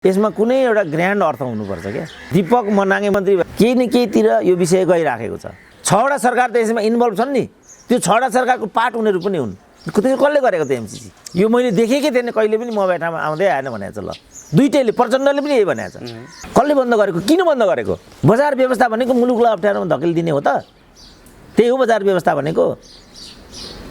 यसमा कुनै एउटा ग्रान्ड अर्थ हुनुपर्छ क्या। दीपक मनाङे मन्त्री केही न केहीतिर यो विषय गइराखेको छ। 6वटा सरकार त यसमा इन्भल्भ छन् नि, त्यो 6वटा सरकारको पार्ट उनीहरू पनि हुन्। त्यो कसले गरेको त एमसीसी? यो मैले देखेकै थिएन, कहिले पनि म बैठामा आउँदै आएन भनेको छ। ल दुईटैले, प्रचण्डले पनि यही भनेको छ। कसले बन्द गरेको, किन बन्द गरेको? बजार व्यवस्था भनेको मुलुकलाई अप्ठ्यारोमा धकेलिदिने हो त, त्यही हो बजार व्यवस्था भनेको।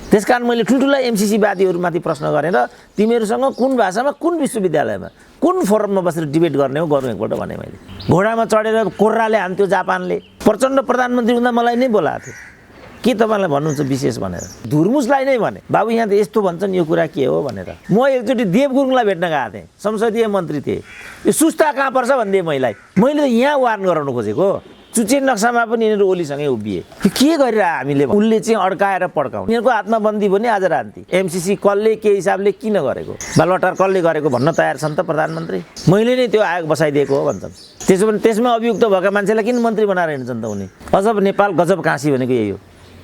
त्यसकारण मैले ठुल्ठुला एमसीसीवादीहरूमाथि प्रश्न गरेर तिमीहरूसँग कुन भाषामा, कुन विश्वविद्यालयमा, कुन फोरममा बसेर डिबेट गर्ने हो गरौँ एकपल्ट भने। मैले घोडामा चढेर कोर्राले हान्थ्यो जापानले, प्रचण्ड प्रधानमन्त्री हुँदा मलाई नै बोलाएको थियो। के तपाईँलाई भन्नुहुन्छ विशेष भनेर? धुर्मुसलाई नै भने बाबु यहाँ त यस्तो भन्छन्, यो कुरा के हो भनेर। म एकचोटि देव गुरुङलाई भेट्न गएको थिएँ, संसदीय मन्त्री थिए। यो सुस्ता कहाँ पर्छ भनिदिएँ मैले त यहाँ वार्न गराउनु खोजेको। चुचे नक्सामा पनि यिनीहरू ओलीसँगै उभिए। के गरेर हामीले उसले चाहिँ अड्काएर पड्काउनु, यिनीहरूको हातमा बन्दी पनि आज रान्ति। एमसीसी कसले के हिसाबले किन गरेको, बालवाटार कसले गरेको भन्न तयार छन् त प्रधानमन्त्री? मैले नै त्यो आयोग बसाइदिएको हो भन्छन्। त्यसो भने त्यसमा अभियुक्त भएका मान्छेलाई किन मन्त्री बनाएर हिँड्छन् त उनी? अझ नेपाल गजब काँसी भनेको यही हो।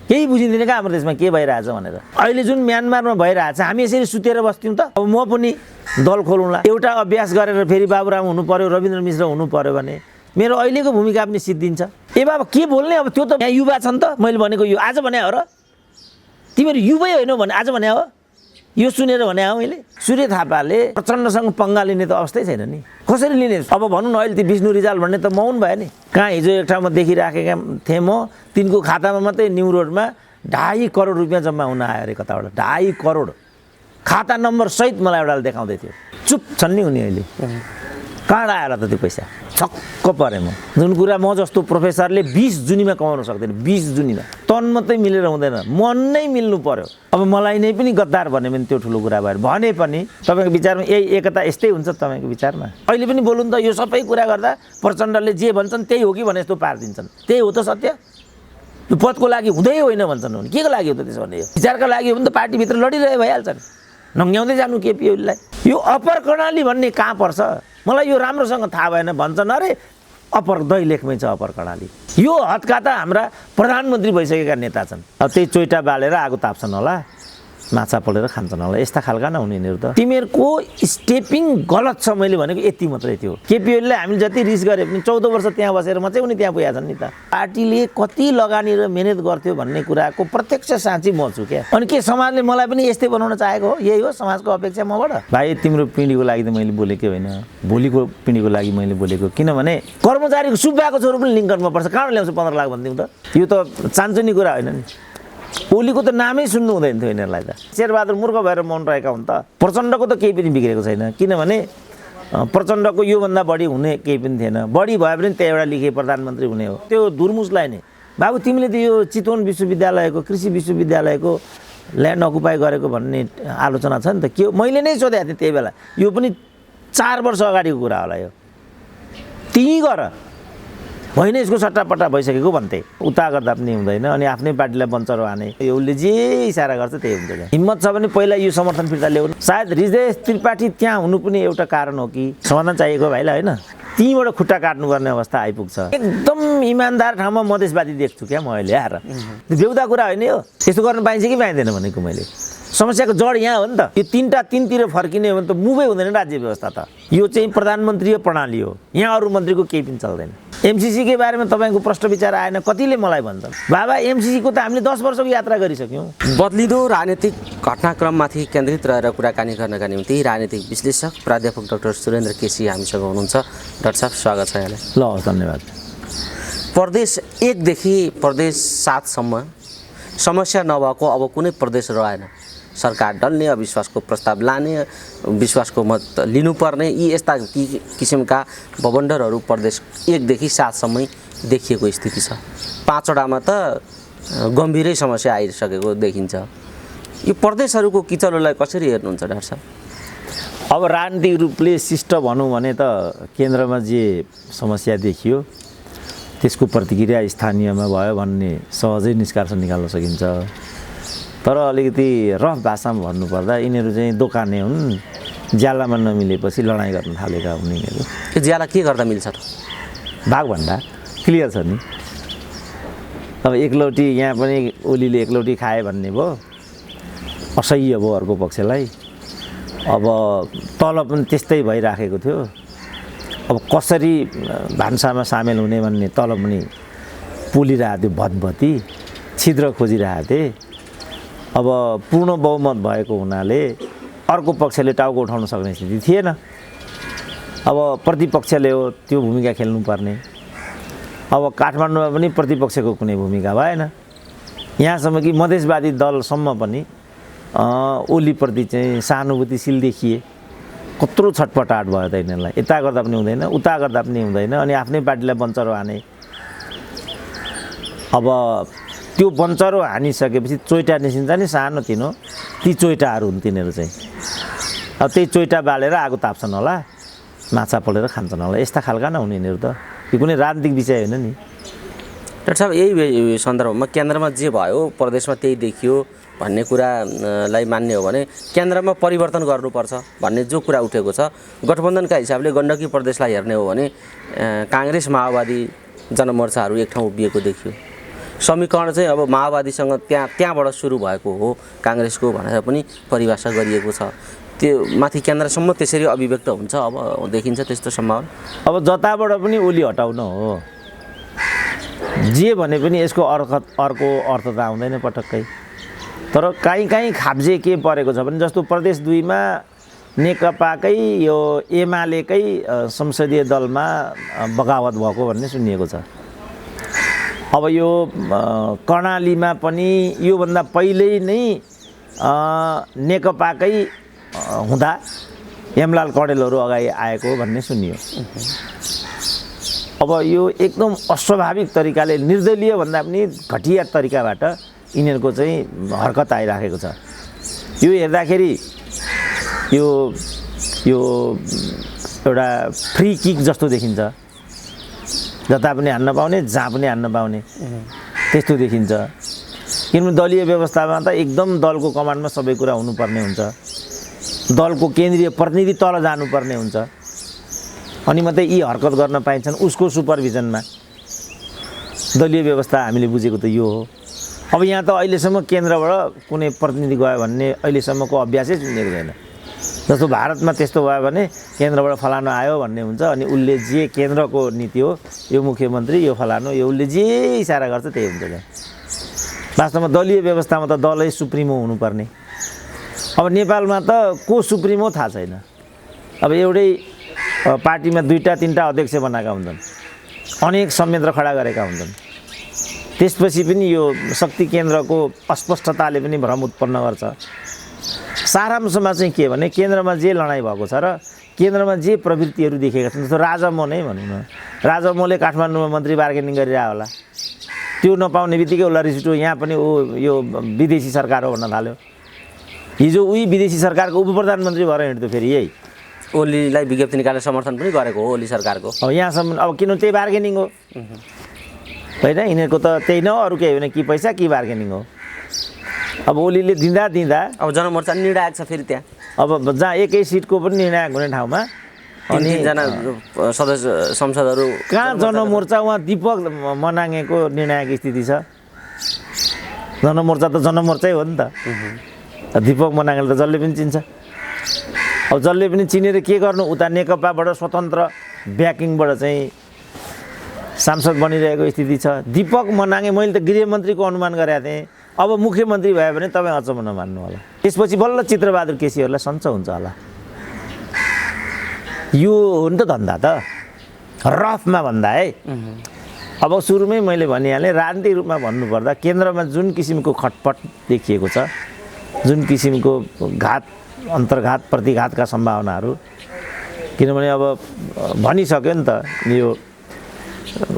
केही बुझिँदैन क्या हाम्रो देशमा के भइरहेछ भनेर। अहिले जुन म्यानमारमा भइरहेछ, हामी यसरी सुतेर बस्थ्यौँ त? अब म पनि दल खोलौँला, एउटा अभ्यास गरेर फेरि बाबुराम हुनु पर्यो, रविन्द्र मिश्र हुनु पर्यो भने मेरो अहिलेको भूमिका पनि सिद्धिन्छ। ए बाबा के बोल्ने, अब त्यो त यहाँ युवा छन् त। मैले भनेको यो आज भने हो र? तिमीहरू युवै होइनौ भने आज भने हो? यो सुनेर भने हो मैले? सूर्य थापाले प्रचण्डसँग पंगा लिने त अवस्थै छैन नि। कसरी लिने? अब भनौँ न, अहिले त्यो विष्णु रिजाल भन्ने त मौन भयो नि। कहाँ हिजो एक ठाउँमा देखिराखेका थिएँ म, तिनको खातामा मात्रै न्यू रोडमा 2.5 करोड रुपियाँ जम्मा हुन आयो अरे कताबाट। 2.5 करोड खाता नम्बर सहित मलाई एउटाले देखाउँदै थियो। चुप छन् नि उनी अहिले। कहाँ आएर त त्यो पैसा? छक्क परेँ म। जुन कुरा म जस्तो प्रोफेसरले 20 जुनीमा कमाउन सक्दैन, 20 जुनीमा तन मात्रै मिलेर हुँदैन, मन नै मिल्नु पर्यो। अब मलाई नै पनि गद्दार भन्यो भने त्यो ठुलो कुरा भयो भने पनि तपाईँको विचारमा यही एकता यस्तै हुन्छ तपाईँको विचारमा? अहिले पनि बोल्नु त, यो सबै कुरा गर्दा प्रचण्डले जे भन्छन् त्यही हो कि भने जस्तो पारिदिन्छन्। त्यही हो त सत्य? यो पदको लागि हुँदै होइन भन्छन् भने के को लागि हो त? त्यसो भने यो विचारका लागि हो भने त पार्टीभित्र लडिरहे भइहाल्छन्। नङ्ग्याउँदै जानु केपी ओलीलाई। यो अप्पर कर्णाली भन्ने कहाँ पर्छ मलाई यो राम्रोसँग थाहा भएन भन्छन्। अरे अप्पर दैलेखमै छ अप्पर कर्णाली। यो हदका त हाम्रा प्रधानमन्त्री भइसकेका नेता छन्। अब त्यही चोइटा बालेर आगो ताप्छन् होला, माछा पलेर खान्छन् होला, यस्ता खालका न हुने यिनीहरू त। तिमीहरूको स्टेपिङ गलत छ, मैले भनेको यति मात्रै थियो। केपी ओलीले हामीले जति रिस गरे पनि 14 वर्ष त्यहाँ बसेर म चाहिँ उनी त्यहाँ पुगेका छन् नि त। पार्टीले कति लगानी र मेहनत गर्थ्यो भन्ने कुराको प्रत्यक्ष साँची म छु क्या। अनि के समाजले मलाई पनि यस्तै बनाउन चाहेको हो? यही हो समाजको अपेक्षा मबाट? भाइ तिम्रो पिँढीको लागि त मैले बोलेकै होइन, भोलिको पिँढीको लागि मैले बोलेको। किनभने कर्मचारीको सुब्बाको छोरो पनि लिङ्कनमा पर्छ, कहाँ ल्याउँछ 15 लाख भनिदिउँ त? यो त चान्चुनी कुरा होइन नि। ओलीको त नामै सुन्नु हुँदैन थियो यिनीहरूलाई त। शेरबहादुर मूर्ख भएर मौन रहेका हुन् त। प्रचण्डको त केही पनि बिग्रेको छैन, किनभने प्रचण्डको योभन्दा बढी हुने केही पनि थिएन। बढी भए पनि त्यहाँ एउटा लेखे प्रधानमन्त्री हुने हो। त्यो धुर्मुसलाई नै बाबु तिमीले त यो चितवन विश्वविद्यालयको, कृषि विश्वविद्यालयको ल्यान्ड अकुपाई गरेको भन्ने आलोचना छ नि त। के मैले नै सोधेको थिएँ त्यही बेला, यो पनि 4 वर्ष अगाडिको कुरा होला। यो त्यहीँ गर होइन, यसको सट्टापट्टा भइसकेको भन्थे। उता गर्दा पनि हुँदैन, अनि आफ्नै पार्टीलाई बन्चरो हाने। यो उसले जे इसारा गर्छ त्यही हुन्छ क्या। हिम्मत छ भने पहिला यो समर्थन फिर्ता ल्याउनु। सायद हृदय त्रिपाठी त्यहाँ हुनु पनि एउटा कारण हो कि समाधान चाहिएको भाइलाई, होइन? त्यहीँबाट खुट्टा काट्नुपर्ने अवस्था आइपुग्छ। एकदम इमान्दार ठाउँमा मधेसवादी देख्छु क्या म अहिले आएर। बेहुदा कुरा होइन यो। यस्तो गर्न पाइन्छ कि पाइँदैन भनेको मैले। समस्याको जड यहाँ हो नि त। यो तीनतिर फर्किने हो भने त मुभै हुँदैन राज्य व्यवस्था त। यो चाहिँ प्रधानमन्त्रीय प्रणाली हो, यहाँ अरू मन्त्रीको केही पनि चल्दैन। एमसीसी के बारेमा तपाईँको प्रश्न विचार आएन, कतिले मलाई भन्छन् बाबा एमसीसीको त हामीले 10 वर्षको यात्रा गरिसक्यौँ। बदलिँदो राजनीतिक घटनाक्रममाथि केन्द्रित रहेर कुराकानी गर्नका निम्ति राजनीतिक विश्लेषक प्राध्यापक डाक्टर सुरेन्द्र केसी हामीसँग हुनुहुन्छ। डाक्टर साहब स्वागत छ यहाँलाई। ल हस्, धन्यवाद। प्रदेश 1 देखि प्रदेश 7 सम्म समस्या नभएको अब कुनै प्रदेश रहेन। सरकार डल्ने, अविश्वासको प्रस्ताव लाने, विश्वासको मत लिनुपर्ने, यी यस्ता किसिमका बवन्डरहरू प्रदेश 1 देखि 7 सम्मै देखिएको स्थिति छ। 5वटामा त गम्भीरै समस्या आइसकेको देखिन्छ। यो प्रदेशहरूको किचलोलाई कसरी हेर्नुहुन्छ डाक्टर साहब? अब राजनीतिक रूपले शिष्ट भनौँ भने त केन्द्रमा जे समस्या देखियो त्यसको प्रतिक्रिया स्थानीयमा भयो भन्ने सहजै निष्कर्ष निकाल्न सकिन्छ। तर अलिकति रफ भाषामा भन्नुपर्दा यिनीहरू चाहिँ दोकाने हुन्, ज्यालामा नमिलेपछि लडाइँ गर्न थालेका हुन् यिनीहरू। त्यो ज्याला के गर्दा मिल्छ त? भागभन्दा क्लियर छ नि। अब एकलौटी यहाँ पनि ओलीले एकलौटी खाए भन्ने भयो, असह्य भयो अर्को पक्षलाई। अब तल पनि त्यस्तै भइराखेको थियो। अब कसरी भान्सामा सामेल हुने भन्ने तल पनि पोलिरहेको थियो भतभती छिद्र खोजिरहेको थिए। अब पूर्ण बहुमत भएको हुनाले अर्को पक्षले टाउको उठाउन सक्ने स्थिति थिएन। अब प्रतिपक्षले हो त्यो भूमिका खेल्नुपर्ने। अब काठमाडौँमा पनि प्रतिपक्षको कुनै भूमिका भएन। यहाँसम्म कि मधेसवादी दलसम्म पनि ओलीप्रति चाहिँ सहानुभूतिशील देखिए। कत्रो छटपटाट भयो त यिनीहरूलाई, यता गर्दा पनि हुँदैन उता गर्दा पनि हुँदैन, अनि आफ्नै पार्टीलाई बन्चरो हाने। अब त्यो बन्चरो हानिसकेपछि चोइटा निस्किन्छ नि सानो तिनो, ती चोइटाहरू हुन् तिनीहरू चाहिँ। अब त्यही चोइटा बालेर आगो ताप्छन् होला, माछा पलेर खान्छन् होला, यस्ता खालका न हुने यिनीहरू त। यो कुनै राजनीतिक विषय होइन नि। डाक्टर साहब, यही सन्दर्भमा केन्द्रमा जे भयो प्रदेशमा त्यही देखियो भन्ने कुरालाई मान्ने हो भने केन्द्रमा परिवर्तन गर्नुपर्छ भन्ने जो कुरा उठेको छ, गठबन्धनका हिसाबले गण्डकी प्रदेशलाई हेर्ने हो भने काङ्ग्रेस माओवादी जनमोर्चाहरू एक ठाउँ उभिएको देखियो। समीकरण चाहिँ अब माओवादीसँग त्यहाँबाट सुरु भएको हो काङ्ग्रेसको भनेर पनि परिभाषा गरिएको छ। त्यो माथि केन्द्रसम्म त्यसरी अभिव्यक्त हुन्छ अब देखिन्छ त्यस्तो सम्भावना। अब जताबाट पनि ओली हटाउन हो, जे भने पनि यसको अर्को अर्थ त आउँदैन पटक्कै। तर काहीँ खाब्जे के परेको छ भने जस्तो प्रदेश 2 मा नेकपाकै यो एमालेकै संसदीय दलमा बगावत भएको भन्ने सुनिएको छ। अब यो कर्णालीमा पनि योभन्दा पहिल्यै नै नेकपाकै हुँदा हेमलाल कडेलहरू अगाडि आएको भन्ने सुनियो। अब यो एकदम अस्वाभाविक तरिकाले, निर्दलीय भन्दा पनि घटिया तरिकाबाट यिनीहरूको चाहिँ हरकत आइराखेको छ। यो हेर्दाखेरि यो एउटा फ्री किक जस्तो देखिन्छ, जता पनि हान्न पाउने जहाँ पनि हान्न पाउने त्यस्तो देखिन्छ। किनभने दलीय व्यवस्थामा त एकदम दलको कमान्डमा सबै कुरा हुनुपर्ने हुन्छ, दलको केन्द्रीय प्रतिनिधि तल जानुपर्ने हुन्छ, अनि मात्रै यी हरकत गर्न पाइन्छन् उसको सुपरभिजनमा। दलीय व्यवस्था हामीले बुझेको त यो हो। अब यहाँ त अहिलेसम्म केन्द्रबाट कुनै प्रतिनिधि गयो भन्ने अहिलेसम्मको अभ्यासै सुनेको छैन। जस्तो भारतमा त्यस्तो भयो भने केन्द्रबाट फलानु आयो भन्ने हुन्छ, अनि उसले जे केन्द्रको नीति हो, यो मुख्यमन्त्री यो फलानु, यो उसले जे इसारा गर्छ त्यही हुन्छ। त्यहाँ वास्तवमा दलीय व्यवस्थामा त दलै सुप्रिमो हुनुपर्ने। अब नेपालमा त को सुप्रिमो थाहा छैन। अब एउटै पार्टीमा 2-3टा अध्यक्ष बनाएका हुन्छन्, अनेक संयन्त्र खडा गरेका हुन्छन्। त्यसपछि पनि यो शक्ति केन्द्रको अस्पष्टताले पनि भ्रम उत्पन्न गर्छ। सारांशमा चाहिँ के भने केन्द्रमा जे लडाइँ भएको छ र केन्द्रमा जे प्रवृत्तिहरू देखेका छन्, जस्तो राजामो नै भनौँ न, राजामोले काठमाडौँमा मन्त्री बार्गेनिङ गरिरह होला, त्यो नपाउने बित्तिकै उसलाई रिस उठ्यो, यहाँ पनि यो विदेशी सरकार हो भन्न थाल्यो। हिजो उही विदेशी सरकारको उप प्रधानमन्त्री भएर हिँड्थ्यो फेरि यही ओलीलाई विज्ञप्ति निकालेर समर्थन पनि गरेको हो ओली सरकारको। अब यहाँसम्म अब किन त्यही बार्गेनिङ हो होइन, यिनीहरूको त त्यही न, अरू केही होइन, कि पैसा कि बार्गेनिङ हो। अब ओलीले दिँदा अब जनमोर्चा निर्णायक छ फेरि त्यहाँ, अब जहाँ एकै सिटको पनि निर्णायक हुने ठाउँमा अनि 3जना सदस्य संसदहरू कहाँ जनमोर्चा, उहाँ दीपक मनाङेको निर्णायक स्थिति छ। जनमोर्चा त जनमोर्चै हो नि त। दीपक मनाङले त जसले पनि चिन्छ। अब जसले पनि चिनेर के गर्नु, उता नेकपाबाट स्वतन्त्र ब्याकिङबाट चाहिँ सांसद बनिरहेको स्थिति छ। दीपक मनाङे मैले त गृहमन्त्रीको अनुमान गरेका थिएँ, अब मुख्यमन्त्री भयो भने तपाईँ अचम्म नमान्नु होला। त्यसपछि बल्ल चित्रबहादुर केसीहरूलाई सन्चो हुन्छ होला। यो हो नि त धन्दा त, रफमा भन्दा है। अब सुरुमै मैले भनिहालेँ, राजनीतिक रूपमा भन्नुपर्दा केन्द्रमा जुन किसिमको खटपट देखिएको छ, जुन किसिमको घात अन्तर्घात प्रतिघातका सम्भावनाहरू, किनभने अब भनिसक्यो नि त यो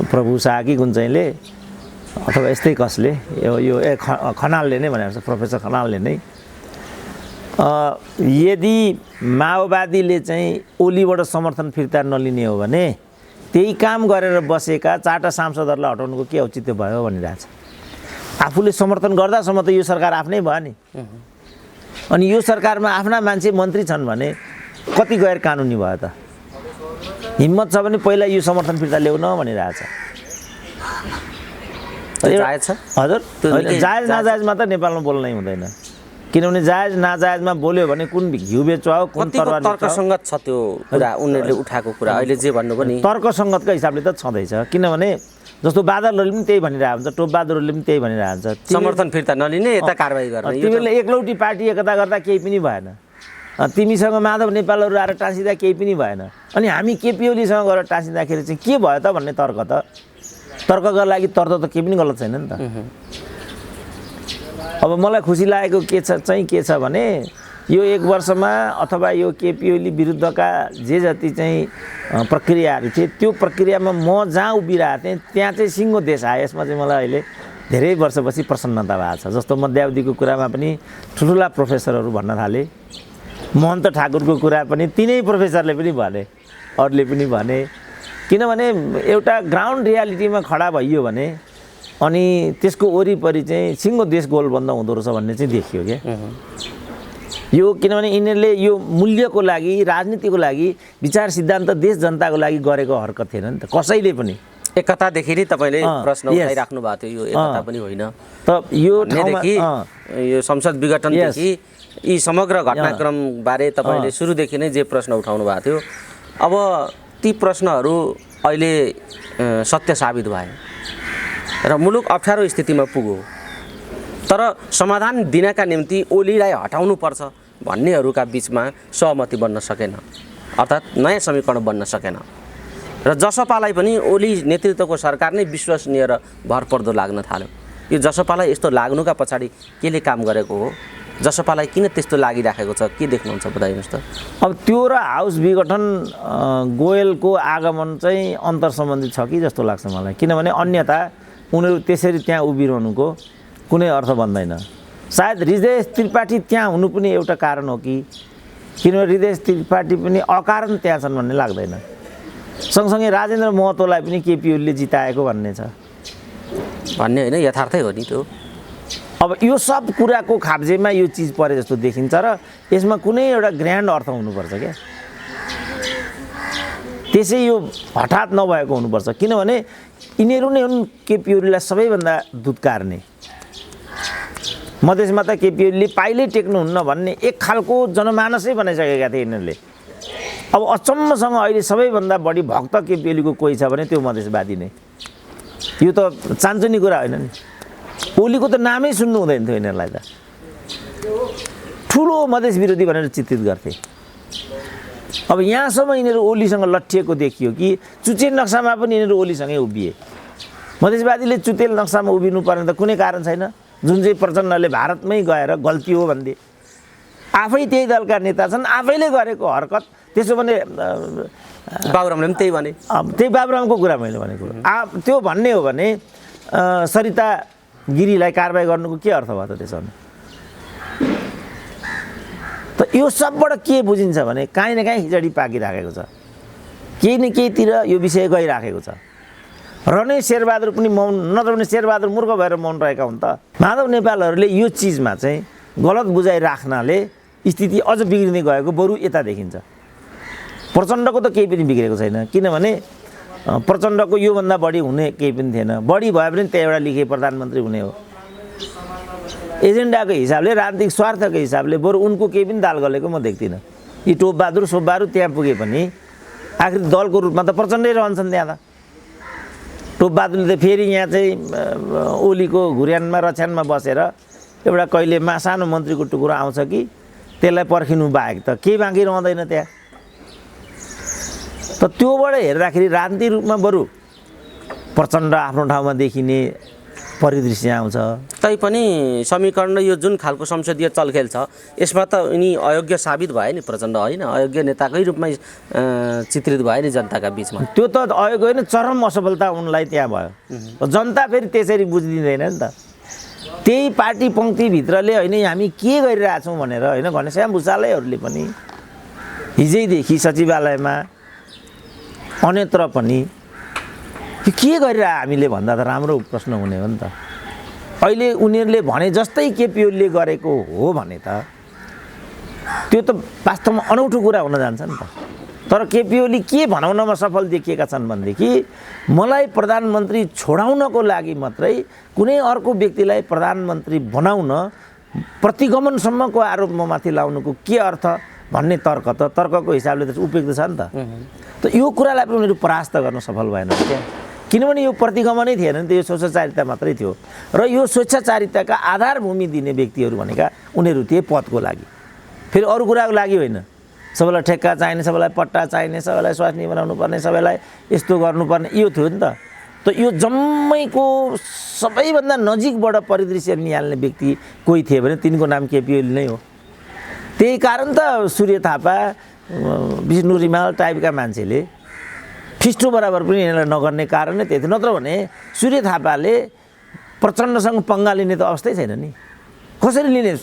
प्रभु शाह कि गुन्चैले अथवा यस्तै कसले यो खनालले नै भनेको छ, प्रोफेसर खनालले नै, यदि माओवादीले चाहिँ ओलीबाट समर्थन फिर्ता नलिने हो भने त्यही काम गरेर बसेका 4टा सांसदहरूलाई हटाउनुको के औचित्य भयो भनिरहेछ। आफूले समर्थन गर्दासम्म त यो सरकार आफ्नै भयो नि, अनि यो सरकारमा आफ्ना मान्छे मन्त्री छन् भने कति गैर कानुनी भयो त। हिम्मत छ भने पहिला यो समर्थन फिर्ता ल्याउन भनिरहेछ। हजुर, जायज नाजायजमा त नेपालमा बोल्नै हुँदैन। किनभने जायज नाजायजमा बोल्यो भने कुन घिउ बेचुवा हो कुन कतिको तरवार बेचुवा हो। तर्कसङ्गत छ त्यो कुरा उनीहरूले उठाएको कुरा अहिले जे भन्नुभयो नि तर्कसङ्गतको हिसाबले त छँदैछ किनभने जस्तो बादलहरूले पनि त्यही भनिरहेको हुन्छ टोप बहादुरहरूले पनि त्यही भनिरहेको हुन्छ समर्थन फिर्ता नलिने यता कारबाही गर्ने यो तिमीले एकलौटी पार्टी एकता गर्दा केही पनि भएन तिमीसँग माधव नेपालहरू आएर टाँसिँदा केही पनि भएन अनि हामी केपी ओलीसँग गएर टाँसिँदाखेरि चाहिँ के भयो त भन्ने तर्कको लागि तर्क त केही पनि गलत छैन नि त। अब मलाई खुसी लागेको के छ भने यो 1 वर्षमा अथवा यो केपी ओली विरुद्धका जे जति चाहिँ प्रक्रियाहरू थिए त्यो प्रक्रियामा म जहाँ उभिरहेको थिएँ त्यहाँ चाहिँ सिङ्गो देश आयो। यसमा चाहिँ मलाई अहिले धेरै वर्षपछि प्रसन्नता भएको छ। जस्तो मध्यावधिको कुरामा पनि ठुल्ठुला प्रोफेसरहरू भन्न थाले, महन्त ठाकुरको कुरा पनि तिनै प्रोफेसरले पनि भने, अरूले पनि भने। किनभने एउटा ग्राउन्ड रियालिटीमा खडा भइयो भने अनि त्यसको वरिपरि चाहिँ सिङ्गो देश गोलबन्द हुँदो रहेछ भन्ने चाहिँ देखियो क्या। यो किनभने यिनीहरूले यो मूल्यको लागि राजनीतिको लागि विचार सिद्धान्त देश जनताको लागि गरेको हरकत थिएन नि त कसैले पनि। एकतादेखि नै तपाईँले प्रश्न उठाइराख्नु भएको थियो, यो एकता पनि होइन त यो ठाउँदेखि यो संसद विघटनदेखि यी समग्र घटनाक्रम बारे तपाईँले सुरुदेखि नै जे प्रश्न उठाउनु भएको थियो अब ती प्रश्नहरू अहिले सत्य साबित भए र मुलुक अप्ठ्यारो स्थितिमा पुग्यो। तर समाधान दिनका निम्ति ओलीलाई हटाउनुपर्छ भन्नेहरूका बिचमा सहमति बन्न सकेन, अर्थात् नयाँ समीकरण बन्न सकेन र जसपालाई पनि ओली नेतृत्वको सरकार नै विश्वसनीय र भरपर्दो लाग्न थाल्यो। यो जसपालाई यस्तो लाग्नुका पछाडि केले काम गरेको हो? जसपालाई किन त्यस्तो लागिराखेको छ, के देख्नुहुन्छ बताइदिनुहोस् त। अब त्यो र हाउस विघटन गोयलको आगमन चाहिँ अन्तर सम्बन्धित छ कि जस्तो लाग्छ मलाई। किनभने अन्यथा उनीहरू त्यसरी त्यहाँ उभिरहनुको कुनै अर्थ बन्दैन। सायद हृदय त्रिपाठी त्यहाँ हुनु पनि एउटा कारण हो कि किनभने हृदय त्रिपाठी पनि अकारण त्यहाँ छन् भन्ने लाग्दैन। सँगसँगै राजेन्द्र महतोलाई पनि केपी ओलीले जिताएको भन्ने छ भन्ने होइन, यथार्थै हो नि त्यो। अब यो सब कुराको खाब्जेमा यो चिज परे जस्तो देखिन्छ र यसमा कुनै एउटा ग्रान्ड अर्थ हुनुपर्छ क्या। त्यसै यो हठात नभएको हुनुपर्छ किनभने यिनीहरू नै हुन् केपी ओलीलाई सबैभन्दा दुत्कारने। मधेसमा त केपी ओलीले पाइलै टेक्नुहुन्न भन्ने एक खालको जनमानसै बनाइसकेका थिए यिनीहरूले। अब अचम्मसँग अहिले सबैभन्दा बढी भक्त केपी ओलीको कोही छ भने त्यो मधेसवादी नै। यो त चान्चुने कुरा होइन नि। ओलीको त नामै सुन्नु हुँदैन थियो यिनीहरूलाई त। ठुलो मधेस विरोधी भनेर चित्रित गर्थे। अब यहाँसम्म यिनीहरू ओलीसँग लट्ठिएको देखियो कि चुचेल नक्सामा पनि यिनीहरू ओलीसँगै उभिए। मधेसवादीले चुतेल नक्सामा उभिनु पर्ने त कुनै कारण छैन। जुन चाहिँ प्रचण्डले भारतमै गएर गल्ती हो भन्थे, आफै त्यही दलका नेता छन्, आफैले गरेको हरकत। त्यसो भने बाबुरामले पनि त्यही भने, त्यही बाबुरामको कुरा मैले भनेको। त्यो भन्ने हो भने सरिता गिरीलाई कारबाही गर्नुको के अर्थ भयो त त्यसो भने? त यो सबबाट के बुझिन्छ भने काहीँ न काहीँ खिचडी पाकिराखेको छ, केही न केहीतिर यो विषय गइराखेको छ। र नै शेरबहादुर पनि मौन, नत्र भने शेरबहादुर मूर्ख भएर मौन रहेका हुन् त। माधव नेपालहरूले यो चिजमा चाहिँ गलत बुझाइ राख्नाले स्थिति अझ बिग्रिँदै गएको बरु यता देखिन्छ। प्रचण्डको त केही पनि बिग्रेको छैन किनभने प्रचण्डको योभन्दा बढी हुने केही पनि थिएन। बढी भए पनि त्यहाँ एउटा लेखे प्रधानमन्त्री हुने हो। एजेन्डाको हिसाबले राजनीतिक स्वार्थको हिसाबले बरु उनको केही पनि दाल गलेको म देख्दिनँ। यी टोपबहादुर सोपबहादुर त्यहाँ पुगे पनि आखिर दलको रूपमा त प्रचण्डै रहन्छन् त्यहाँ त। टोपबहादुरले त फेरि यहाँ चाहिँ ओलीको घुर्यानमा रछ्यानमा बसेर एउटा कहिले सानो मन्त्रीको टुक्रो आउँछ कि त्यसलाई पर्खिनु बाहेक त केही बाँकी रहँदैन त्यहाँ। त त्योबाट हेर्दाखेरि राजनीतिक रूपमा बरु प्रचण्ड आफ्नो ठाउँमा देखिने परिदृश्य आउँछ। तैपनि समीकरण यो जुन खालको संसदीय चलखेल छ यसमा त यिनी अयोग्य साबित भए नि प्रचण्ड, होइन अयोग्य नेताकै रूपमा चित्रित भए नि जनताका बिचमा। त्यो त अयोग्य होइन, चरम असफलता उनलाई त्यहाँ भयो। जनता फेरि त्यसरी बुझिदिँदैन नि त। त्यही पार्टी पङ्क्तिभित्रले होइन हामी के गरिरहेछौँ भनेर होइन घनश्याम भुषालैहरूले पनि हिजैदेखि सचिवालयमा अन्यत्र पनि के गरिरह हामीले भन्दा त राम्रो प्रश्न हुने हो नि त। अहिले उनीहरूले भने जस्तै केपी ओलीले गरेको हो भने त त्यो त वास्तवमा अनौठो कुरा हुन जान्छ नि त। तर केपी ओली के भनाउनमा सफल देखिएका छन् भनेदेखि मलाई प्रधानमन्त्री छोडाउनको लागि मात्रै कुनै अर्को व्यक्तिलाई प्रधानमन्त्री बनाउन प्रतिगमनसम्मको आरोप म माथि लाउनुको के अर्थ भन्ने तर्कको हिसाबले त उपयुक्त छ नि त। त यो कुरालाई पनि उनीहरू परास्त गर्न सफल भएन क्या, किनभने यो प्रतिगमनै थिएन नि त, यो स्वेच्छाचारिता मात्रै थियो। र यो स्वेच्छाचारिताका आधारभूमि दिने व्यक्तिहरू भनेका उनीहरू थिए पदको लागि, फेरि अरू कुराको लागि होइन। सबैलाई ठेक्का चाहिने, सबैलाई पट्टा चाहिने, सबैलाई स्वास्नी बनाउनु पर्ने, सबैलाई यस्तो गर्नुपर्ने, यो थियो नि त। त यो जम्मैको सबैभन्दा नजिकबाट परिदृश्य निहाल्ने व्यक्ति कोही थिए भने तिनको नाम केपी ओली नै हो। त्यही कारण त सूर्य थापा, विष्णु रिमाल टाइपका मान्छेले फिस्टो बराबर पनि यिनीहरूलाई नगर्ने कारण नै त्यही थियो। नत्र भने सूर्य थापाले प्रचण्डसँग पङ्गा लिने त अवस्थै छैन नि, कसरी लिने?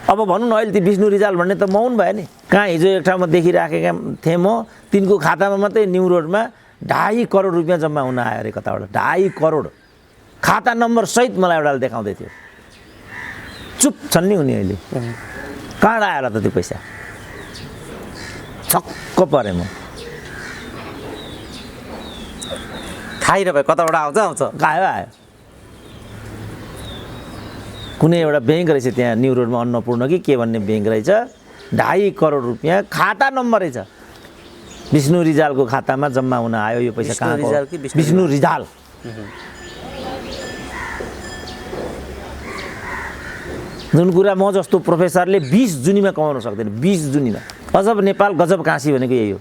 अब भनौँ न, अहिले ती विष्णु रिजाल भन्ने त मौन भयो नि। कहाँ हिजो एक ठाउँमा देखिराखेका थिएँ म, तिनको खातामा मात्रै न्यु रोडमा 2.5 करोड रुपियाँ जम्मा हुन आयो अरे कताबाट, 2.5 करोड खाता नम्बर सहित मलाई एउटाले देखाउँदै थियो। चुप छन् नि उनी अहिले, कहाँ आयो होला त त्यो पैसा? छक्क परेँ म। थाहै नभए कताबाट आउँछ आयो कुनै एउटा ब्याङ्क रहेछ त्यहाँ न्यु रोडमा, अन्नपूर्ण कि के भन्ने ब्याङ्क रहेछ, 2.5 करोड रुपियाँ खाता नम्बर रहेछ। विष्णु रिजालको खातामा जम्मा हुन आयो यो पैसा। कहाँ? विष्णु रिजाल। जुन कुरा म जस्तो प्रोफेसरले 20 जुनीमा कमाउन सक्दैन, 20 जुनीमा। अजब नेपाल गजब काँसी भनेको यही हो।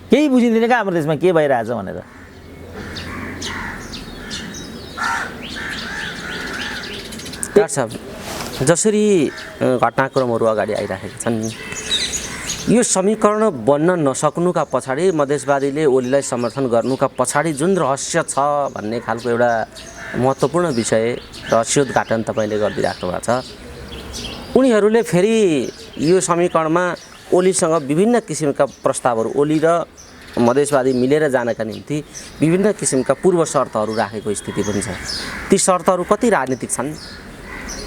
केही बुझिँदैन क्या हाम्रो देशमा के भइरहेछ भनेर। डाक्टर साहब, जसरी घटनाक्रमहरू अगाडि आइरहेका छन्, यो समीकरण बन्न नसक्नुका पछाडि, मधेसवादीले ओलीलाई समर्थन गर्नुका पछाडि जुन रहस्य छ भन्ने खालको एउटा महत्त्वपूर्ण विषय रहस्योद्घाटन तपाईँले गरिदिइराख्नु भएको छ। उनीहरूले फेरि यो समीकरणमा ओलीसँग विभिन्न किसिमका प्रस्तावहरू, ओली र मधेसवादी मिलेर जानका निम्ति विभिन्न किसिमका पूर्व शर्तहरू राखेको स्थिति पनि छ। ती शर्तहरू कति राजनीतिक छन्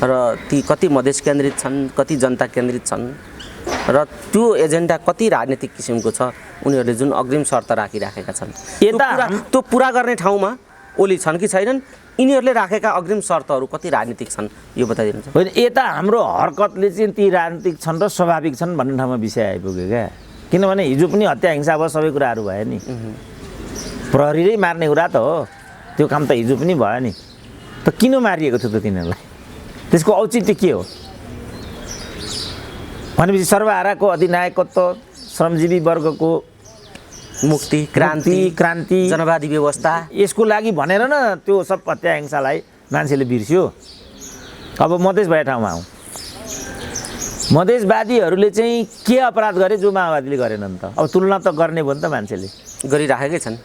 र ती कति मधेस केन्द्रित छन्, कति जनता केन्द्रित छन्, र त्यो एजेन्डा कति राजनीतिक किसिमको छ, उनीहरूले जुन अग्रिम शर्त राखिराखेका छन् त्यो पुरा गर्ने ठाउँमा ओली छन् कि छैनन्, यिनीहरूले राखेका अग्रिम शर्तहरू कति राजनीतिक छन् यो बताइदिनुहुन्छ। होइन, यता हाम्रो हरकतले चाहिँ ती राजनीतिक छन् र स्वाभाविक छन् भन्ने ठाउँमा विषय आइपुग्यो क्या। किनभने हिजो पनि हत्या हिंसा भयो, सबै कुराहरू भयो नि, प्रहरीले मार्ने कुरा त हो, त्यो काम त हिजो पनि भयो नि। त किन मारिएको थियो त तिनीहरूलाई? त्यसको औचित्य के हो भनेपछि सर्वहाराको अधिनायकत्व, श्रमजीवी वर्गको मुक्ति, क्रान्ति, जनवादी व्यवस्था, यसको लागि भनेर न त्यो सब हत्या हिंसालाई मान्छेले बिर्स्यो। अब मधेस भए ठाउँमा आउँ, मधेसवादीहरूले चाहिँ के अपराध गरे जो माओवादीले गरेनन् त? अब तुलना त गर्ने भयो नि त, मान्छेले गरिराखेकै छन्।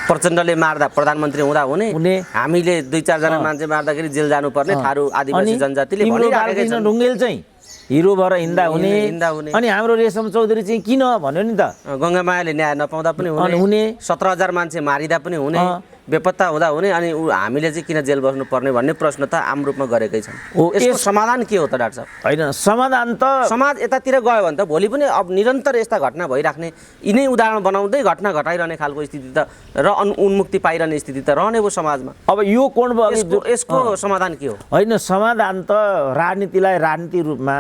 प्रचण्डले मार्दा प्रधानमन्त्री हुँदा हुने, हामीले 2-4 जना मान्छे मार्दाखेरि जेल जानुपर्ने थारू आदिवासी जनजातिले भनिराखेकै छन्। ढुङ्गेल चाहिँ हिरो भएर हिँड्दा हुने, अनि हाम्रो रेशम चौधरी चाहिँ किन भन्यो नि त, गङ्गामायाले न्याय नपाउँदा पनि हुने, 17,000 मान्छे मारिदा पनि हुने, बेपत्ता हुँदा हुने, अनि हामीले चाहिँ किन जेल बस्नुपर्ने भन्ने प्रश्न त आम रूपमा गरेकै छन्। यसको समाधान के हो त डाक्टर साहब? होइन, समाधान त समाज यतातिर गयो भने त भोलि पनि अब निरन्तर यस्ता घटना भइराख्ने, यिनै उदाहरण बनाउँदै घटना घटाइरहने खालको स्थिति त र उन्मुक्ति पाइरहने स्थिति त रहने भयो समाजमा। अब यो कोण यसको समाधान के हो? होइन, समाधान त राजनीतिलाई राजनीति रूपमा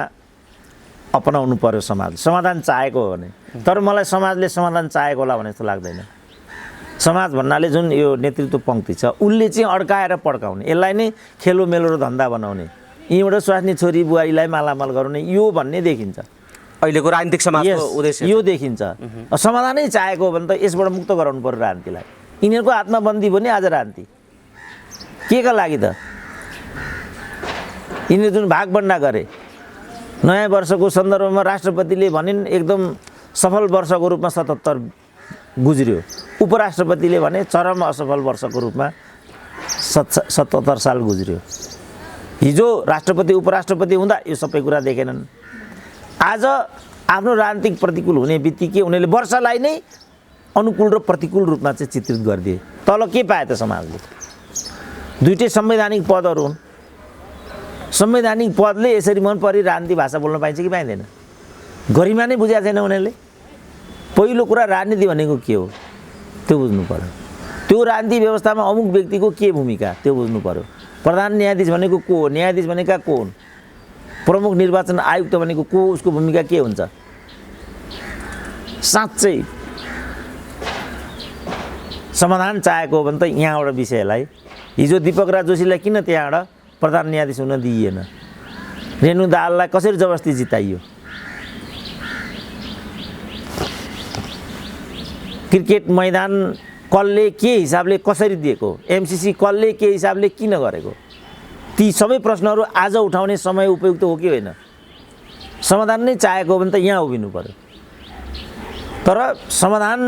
अपनाउनु पर्यो समाजले, समाधान चाहेको हो भने। तर मलाई समाजले समाधान चाहेको होला भने जस्तो लाग्दैन। समाज भन्नाले जुन यो नेतृत्व पङ्क्ति छ, उसले चाहिँ अड्काएर पड्काउने, यसलाई नै खेलोमेलो र धन्दा बनाउने, यहीँबाट स्वास्नी छोरी बुहारीलाई मालामाल गराउने, यो भन्ने देखिन्छ अहिलेको राजनीतिक समाजको उद्देश्य। यो देखिन्छ। समाधानै चाहेको हो भने त यसबाट मुक्त गराउनु पर्यो राजनीतिलाई। यिनीहरूको हातमा बन्दी भने आज राजनीति के का लागि त? यिनीहरू जुन भागभन्डा गरे, नयाँ वर्षको सन्दर्भमा राष्ट्रपतिले भनिन् एकदम सफल वर्षको रूपमा 77 गुज्रियो, उपराष्ट्रपतिले भने चरम असफल वर्षको रूपमा 77 साल गुज्रियो। हिजो राष्ट्रपति उपराष्ट्रपति हुँदा यो सबै कुरा देखेनन्। आज आफ्नो राजनीतिक प्रतिकूल हुने बित्तिकै उनीहरूले वर्षलाई नै अनुकूल र प्रतिकूल रूपमा चाहिँ चित्रित गरिदिए। तल के पाए त समाजले? दुईटै संवैधानिक पदहरू हुन्। संवैधानिक पदले यसरी मन परि राजनीति भाषा बोल्न पाइन्छ कि पाइँदैन? गरिमा नै बुझाएको छैन उनीहरूले। पहिलो कुरा राजनीति भनेको के हो त्यो बुझ्नु पर्यो। त्यो राजनीति व्यवस्थामा अमुक व्यक्तिको के भूमिका त्यो बुझ्नु पर्यो। प्रधान न्यायाधीश भनेको को हो, न्यायाधीश भनेका को हुन्, प्रमुख निर्वाचन आयुक्त भनेको को, उसको भूमिका के हुन्छ? साँच्चै समाधान चाहेको हो भने त यहाँबाट विषयलाई हिजो दीपक राज जोशीलाई किन त्यहाँबाट प्रधान न्यायाधीश हुन दिइएन? रेणु दाहाललाई कसरी जबरजस्ती जिताइयो? क्रिकेट मैदान कसले के हिसाबले कसरी दिएको? एमसीसी कसले के हिसाबले किन गरेको? ती सबै प्रश्नहरू आज उठाउने समय उपयुक्त हो कि होइन? समाधान नै चाहेको हो भने त यहाँ उभिनु पर्यो। तर समाधान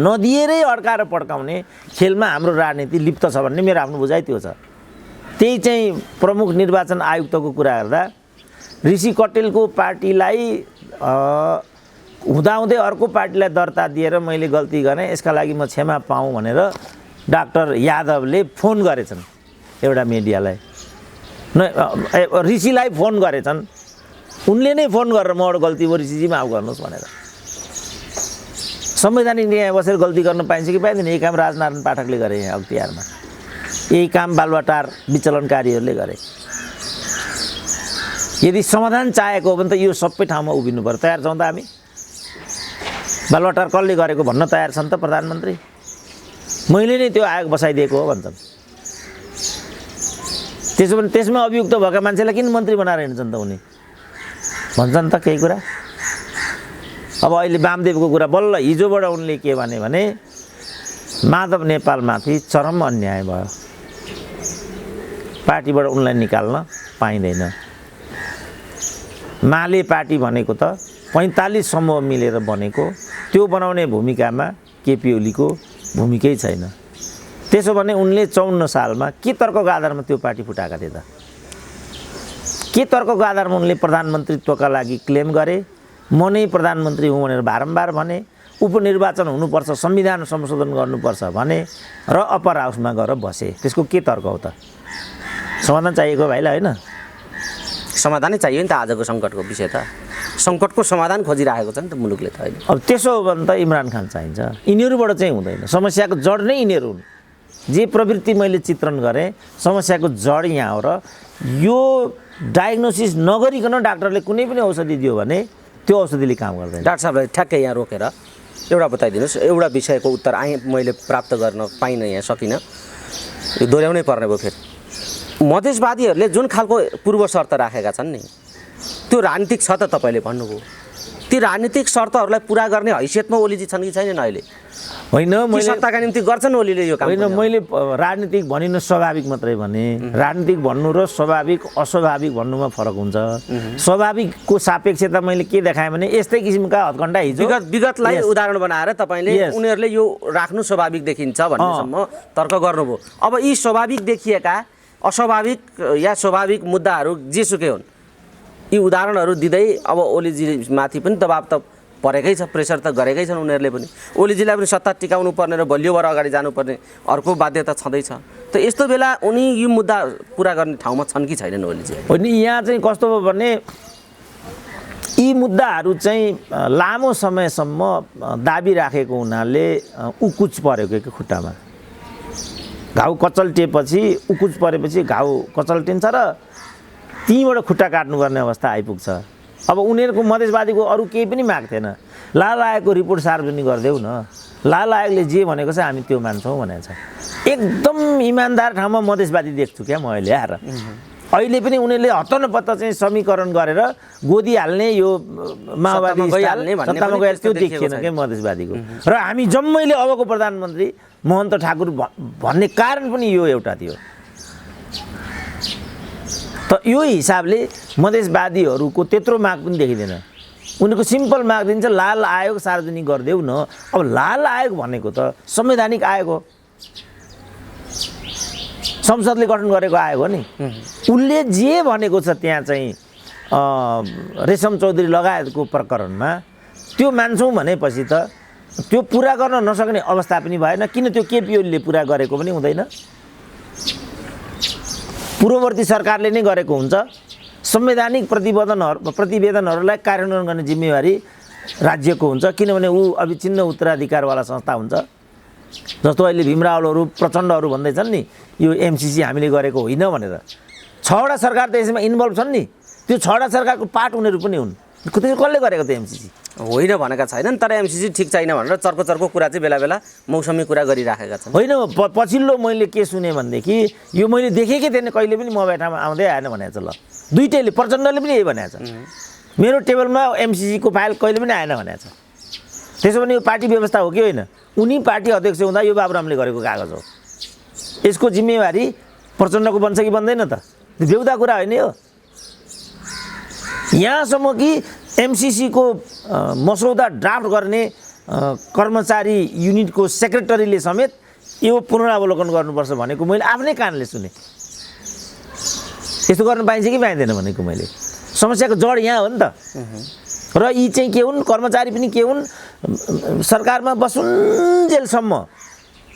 नदिएरै अड्काएर पड्काउने खेलमा हाम्रो राजनीति लिप्त छ भन्ने मेरो आफ्नो बुझाइ त्यो छ। त्यही चाहिँ प्रमुख निर्वाचन आयुक्तको कुरा गर्दा ऋषि कटेलको पार्टीलाई हुँदाहुँदै अर्को पार्टीलाई दर्ता दिएर मैले गल्ती गरेँ, यसका लागि म क्षमा पाऊँ भनेर डाक्टर यादवले फोन गरेछन् एउटा मिडियालाई, ऋषिलाई फोन गरेछन्। उनले नै फोन गरेर मबाट गल्ती भयो ऋषिजी माफ गर्नुहोस् भनेर। संवैधानिक न्याय बसेर गल्ती गर्न पाइन्छ कि पाइँदैन? यही काम राजनारायण पाठकले गरे यहाँ अख्तियारमा, यही काम बालुवाटार विचलनकारीहरूले गरे। यदि समाधान चाहेको हो भने त यो सबै ठाउँमा उभिनु पर्यो। तयार छौँ त हामी? बालुवाटार कसले गरेको भन्न तयार छन् त प्रधानमन्त्री? मैले नै त्यो आयोग बसाइदिएको हो भन्छन्। त्यसो भने त्यसमा अभियुक्त भएका मान्छेलाई किन मन्त्री बनाएर हिँड्छन् त उनी? भन्छन् त केही कुरा? अब अहिले वामदेवको कुरा बल्ल हिजोबाट उनले के भने माधव नेपालमाथि चरम अन्याय भयो, पार्टीबाट उनलाई निकाल्न पाइँदैन। माले पार्टी भनेको त 45 समूह मिलेर बनेको, त्यो बनाउने भूमिकामा केपी ओलीको भूमिकै छैन। त्यसो भने उनले 54 सालमा के तर्कको आधारमा त्यो पार्टी फुटाएका थिए त? के तर्कको आधारमा उनले प्रधानमन्त्रीत्वका लागि क्लेम गरे? म नै प्रधानमन्त्री हुँ भनेर बारम्बार भने, उपनिर्वाचन हुनुपर्छ, संविधान संशोधन गर्नुपर्छ भने र अप्पर हाउसमा गएर बसे। त्यसको के तर्क हो त? समाधान चाहिएको भाइलाई होइन? समाधानै चाहियो नि त। आजको सङ्कटको विषय त सङ्कटको समाधान खोजिरहेको छ नि त मुलुकले त अहिले। अब त्यसो हो भने त इमरान खान चाहिन्छ। यिनीहरूबाट चाहिँ हुँदैन। समस्याको जड नै यिनीहरू हुन्। जे प्रवृत्ति मैले चित्रण गरेँ, समस्याको जड यहाँ हो। र यो डायग्नोसिस नगरिकन डाक्टरले कुनै पनि औषधि दियो भने त्यो औषधिले काम गर्दैन। डाक्टर साहबलाई ठ्याक्कै यहाँ रोकेर एउटा बताइदिनुहोस्, एउटा विषयको उत्तर मैले प्राप्त गर्न पाइनँ, यहाँ सकिनँ, यो दोहोऱ्याउनै पर्ने भयो। फेरि मधेसवादीहरूले जुन खालको पूर्व शर्त राखेका छन् नि, त्यो राजनीतिक छ त? तपाईँले भन्नुभयो ती राजनीतिक शर्तहरूलाई पुरा गर्ने हैसियतमा ओलीजी छन् कि छैनन् अहिले? होइन, मैले सत्ताका निम्ति गर्छन् ओलीले यो काम? होइन, मैले राजनीतिक भनिन स्वाभाविक मात्रै भने। राजनीतिक भन्नु र स्वाभाविक अस्वाभाविक भन्नुमा फरक हुन्छ। स्वाभाविकको सापेक्षता मैले के देखाएँ भने यस्तै किसिमका हत्कण्डा हिजो विगतलाई उदाहरण बनाएर तपाईँले उनीहरूले यो राख्नु स्वाभाविक देखिन्छ भन्नेसम्म तर्क गर्नुभयो। अब यी स्वाभाविक देखिएका अस्वाभाविक या स्वाभाविक मुद्दाहरू जेसुकै हुन्, यी उदाहरणहरू दिँदै अब ओलीजीमाथि पनि दबाब त परेकै छ, प्रेसर त गरेकै छन् उनीहरूले पनि। ओलीजीलाई पनि सत्ता टिकाउनु पर्ने र बलियो भएर अगाडि जानुपर्ने अर्को बाध्यता छँदैछ। त यस्तो बेला उनी यो मुद्दा पुरा गर्ने ठाउँमा छन् कि छैनन् ओलीजी? होइन, यहाँ चाहिँ कस्तो भयो भने यी मुद्दाहरू चाहिँ लामो समयसम्म दाबी राखेको हुनाले उकुच परेको कि खुट्टामा घाउ कचल्टिएपछि, उकुच परेपछि घाउ कचल्टिन्छ र तीबाट खुट्टा काट्नुपर्ने अवस्था आइपुग्छ। अब उनीहरूको मधेसवादीको अरू केही पनि माग थिएन। लाल आयोगको रिपोर्ट सार्वजनिक गरिदेऊ न, लाल आयोगले जे भनेको छ हामी त्यो मान्छौँ भनेको छ। एकदम इमान्दार ठाउँमा मधेसवादी देख्छु क्या म अहिले आएर। अहिले पनि उनीहरूले हत्तनपत्त चाहिँ समीकरण गरेर गोदी हाल्ने, यो माओवादी सत्तामा गएर त्यो देखिएन क्या मधेसवादीको। र हामी जम्मैले अबको प्रधानमन्त्री महन्त ठाकुर भन्ने कारण पनि यो एउटा थियो। त यो हिसाबले मधेसवादीहरूको त्यत्रो माग पनि देखिँदैन। उनीहरूको सिम्पल माग दिन्छ लाल आयोग सार्वजनिक गरिदेऊ न। अब लाल आयोग भनेको त संवैधानिक आयोग हो, संसदले गठन गरेको आयोग हो नि। उसले जे भनेको छ त्यहाँ चाहिँ रेशम चौधरी लगायतको प्रकरणमा त्यो मान्छौँ भनेपछि त त्यो पुरा गर्न नसक्ने अवस्था पनि भएन। किन त्यो केपी ओलीले पुरा गरेको पनि हुँदैन, पूर्ववर्ती सरकारले नै गरेको हुन्छ। संवैधानिक प्रतिवेदनहरूलाई कार्यान्वयन गर्ने जिम्मेवारी राज्यको हुन्छ, किनभने ऊ अविच्छिन्न उत्तराधिकारवाला संस्था हुन्छ। जस्तो अहिले भीमरावलहरू प्रचण्डहरू भन्दैछन् नि यो एमसीसी हामीले गरेको होइन भनेर। 6वटा सरकार त यसमा इन्भल्भ छन् नि। त्यो छवटा सरकारको पार्ट उनीहरू पनि हुन्। त्यसो कसले गरेको त एमसिसी? होइन भनेका छैनन्, तर एमसिसी ठिक छैन भनेर चर्को कुरा चाहिँ बेला बेला मौसमी कुरा गरिराखेका छन्। होइन, पछिल्लो मैले के सुने भनेदेखि यो मैले देखेकै थिएन, कहिले पनि म बैठामा आउँदै आएन भनेको छ। ल दुइटैले, प्रचण्डले पनि यही भनेको छ, मेरो टेबलमा एमसिसीको फाइल कहिले पनि आएन भनेको छ। त्यसो भने यो पार्टी व्यवस्था हो कि होइन? उनी पार्टी अध्यक्ष हुँदा यो बाबुरामले गरेको कागज हो। यसको जिम्मेवारी प्रचण्डको बन्छ कि बन्दैन त? त्यो बेहुदा कुरा होइन यो। यहाँसम्म कि एमसिसीको मसौदा ड्राफ्ट गर्ने कर्मचारी युनिटको सेक्रेटरीले समेत यो पुनरावलोकन गर्नुपर्छ भनेको मैले आफ्नै कानले सुने। यस्तो गर्न पाइन्छ कि पाइँदैन भनेको मैले। समस्याको जड यहाँ हो नि त। र यी चाहिँ के हुन्, कर्मचारी पनि के हुन्, सरकारमा बसुन्जेलसम्म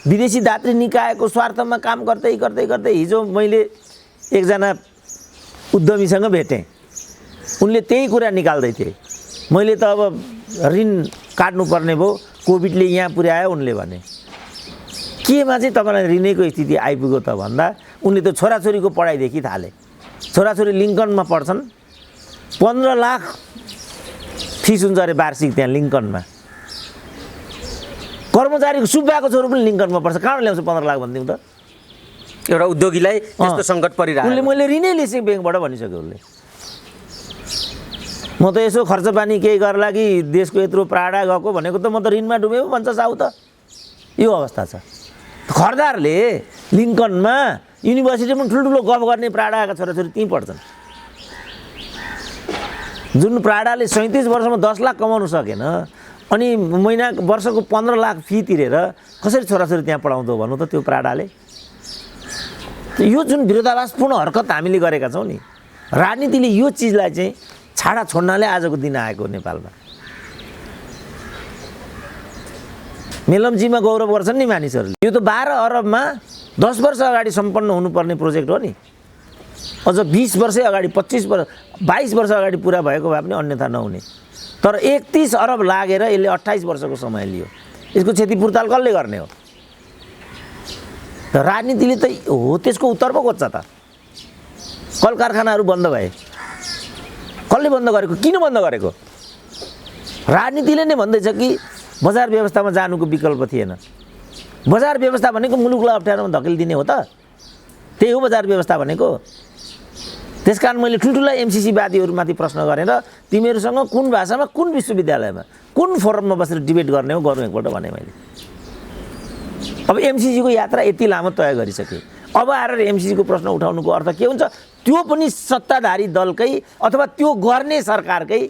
विदेशी दात्री निकायको स्वार्थमा काम गर्दै गर्दै गर्दै हिजो मैले एकजना उद्यमीसँग भेटेँ, उनले त्यही कुरा निकाल्दै थिए। मैले त अब ऋण काट्नुपर्ने भयो, कोभिडले यहाँ पुर्यायो उनले भने। केमा चाहिँ तपाईँलाई ऋणैको स्थिति आइपुग्यो त भन्दा उनले त छोराछोरीको पढाइदेखि थाले। छोराछोरी लिङ्कनमा पढ्छन्, 15 लाख फिस हुन्छ अरे वार्षिक त्यहाँ लिङ्कनमा। कर्मचारीको सुब्बाको छोरो पनि लिङ्कनमा पढ्छ, कहाँ ल्याउँछ 15 लाख भनिदिउँ त? एउटा उद्योगीलाई त्यस्तो सङ्कट परिरहेको। उनले मैले ऋणै लिएँ ब्याङ्कबाट भनिसक्यो उसले। म त यसो खर्च पानी केही गर्न लागि देशको यत्रो प्राडा गएको भनेको त म त ऋणमा डुबेँ भन्छ साउ त। यो अवस्था छ। खरदारले लिङ्कनमा युनिभर्सिटीमा ठुल्ठुलो गफ गर्ने प्राडाका छोराछोरी त्यहीँ पढ्छन्। जुन प्राडाले 37 वर्षमा 10 लाख कमाउनु सकेन, अनि वर्षको 15 लाख फी तिरेर कसरी छोराछोरी त्यहाँ पढाउँदो भन्नु त? त्यो प्राडाले यो जुन विरोधाभासपूर्ण हरकत हामीले गरेका छौँ नि, राजनीतिले यो चिजलाई चाहिँ छाडा छोड्नाले आजको दिन आएको नेपालमा। मेलम्चीमा गौरव गर्छन् नि मानिसहरूले। यो त 12 अरबमा 10 वर्ष अगाडि सम्पन्न हुनुपर्ने प्रोजेक्ट हो नि। अझ 20 वर्ष अगाडि, 22 वर्ष अगाडि पुरा भएको भए पनि अन्यथा नहुने। तर 31 अरब लागेर यसले 28 वर्षको समय लियो। यसको क्षतिपूर्ताल कसले गर्ने हो? राजनीतिले त हो त्यसको उत्तर पो खोज्छ त। कल कारखानाहरू बन्द भए, कसले बन्द गरेको? किन बन्द गरेको? राजनीतिले नै भन्दैछ कि बजार व्यवस्थामा जानुको विकल्प थिएन। बजार व्यवस्था भनेको मुलुकलाई अप्ठ्यारोमा धकेलिदिने हो त? त्यही हो बजार व्यवस्था भनेको। त्यसकारण मैले ठुल्ठुला एमसिसीवादीहरूमाथि प्रश्न गरेर तिमीहरूसँग कुन भाषामा, कुन विश्वविद्यालयमा, कुन फोरममा बसेर डिबेट गर्ने हो गरौँ एकपल्ट भने मैले। अब एमसिसीको यात्रा यति लामो तय गरिसके, अब आएर एमसिसीको प्रश्न उठाउनुको अर्थ के हुन्छ? त्यो पनि सत्ताधारी दलकै अथवा त्यो गर्ने सरकारकै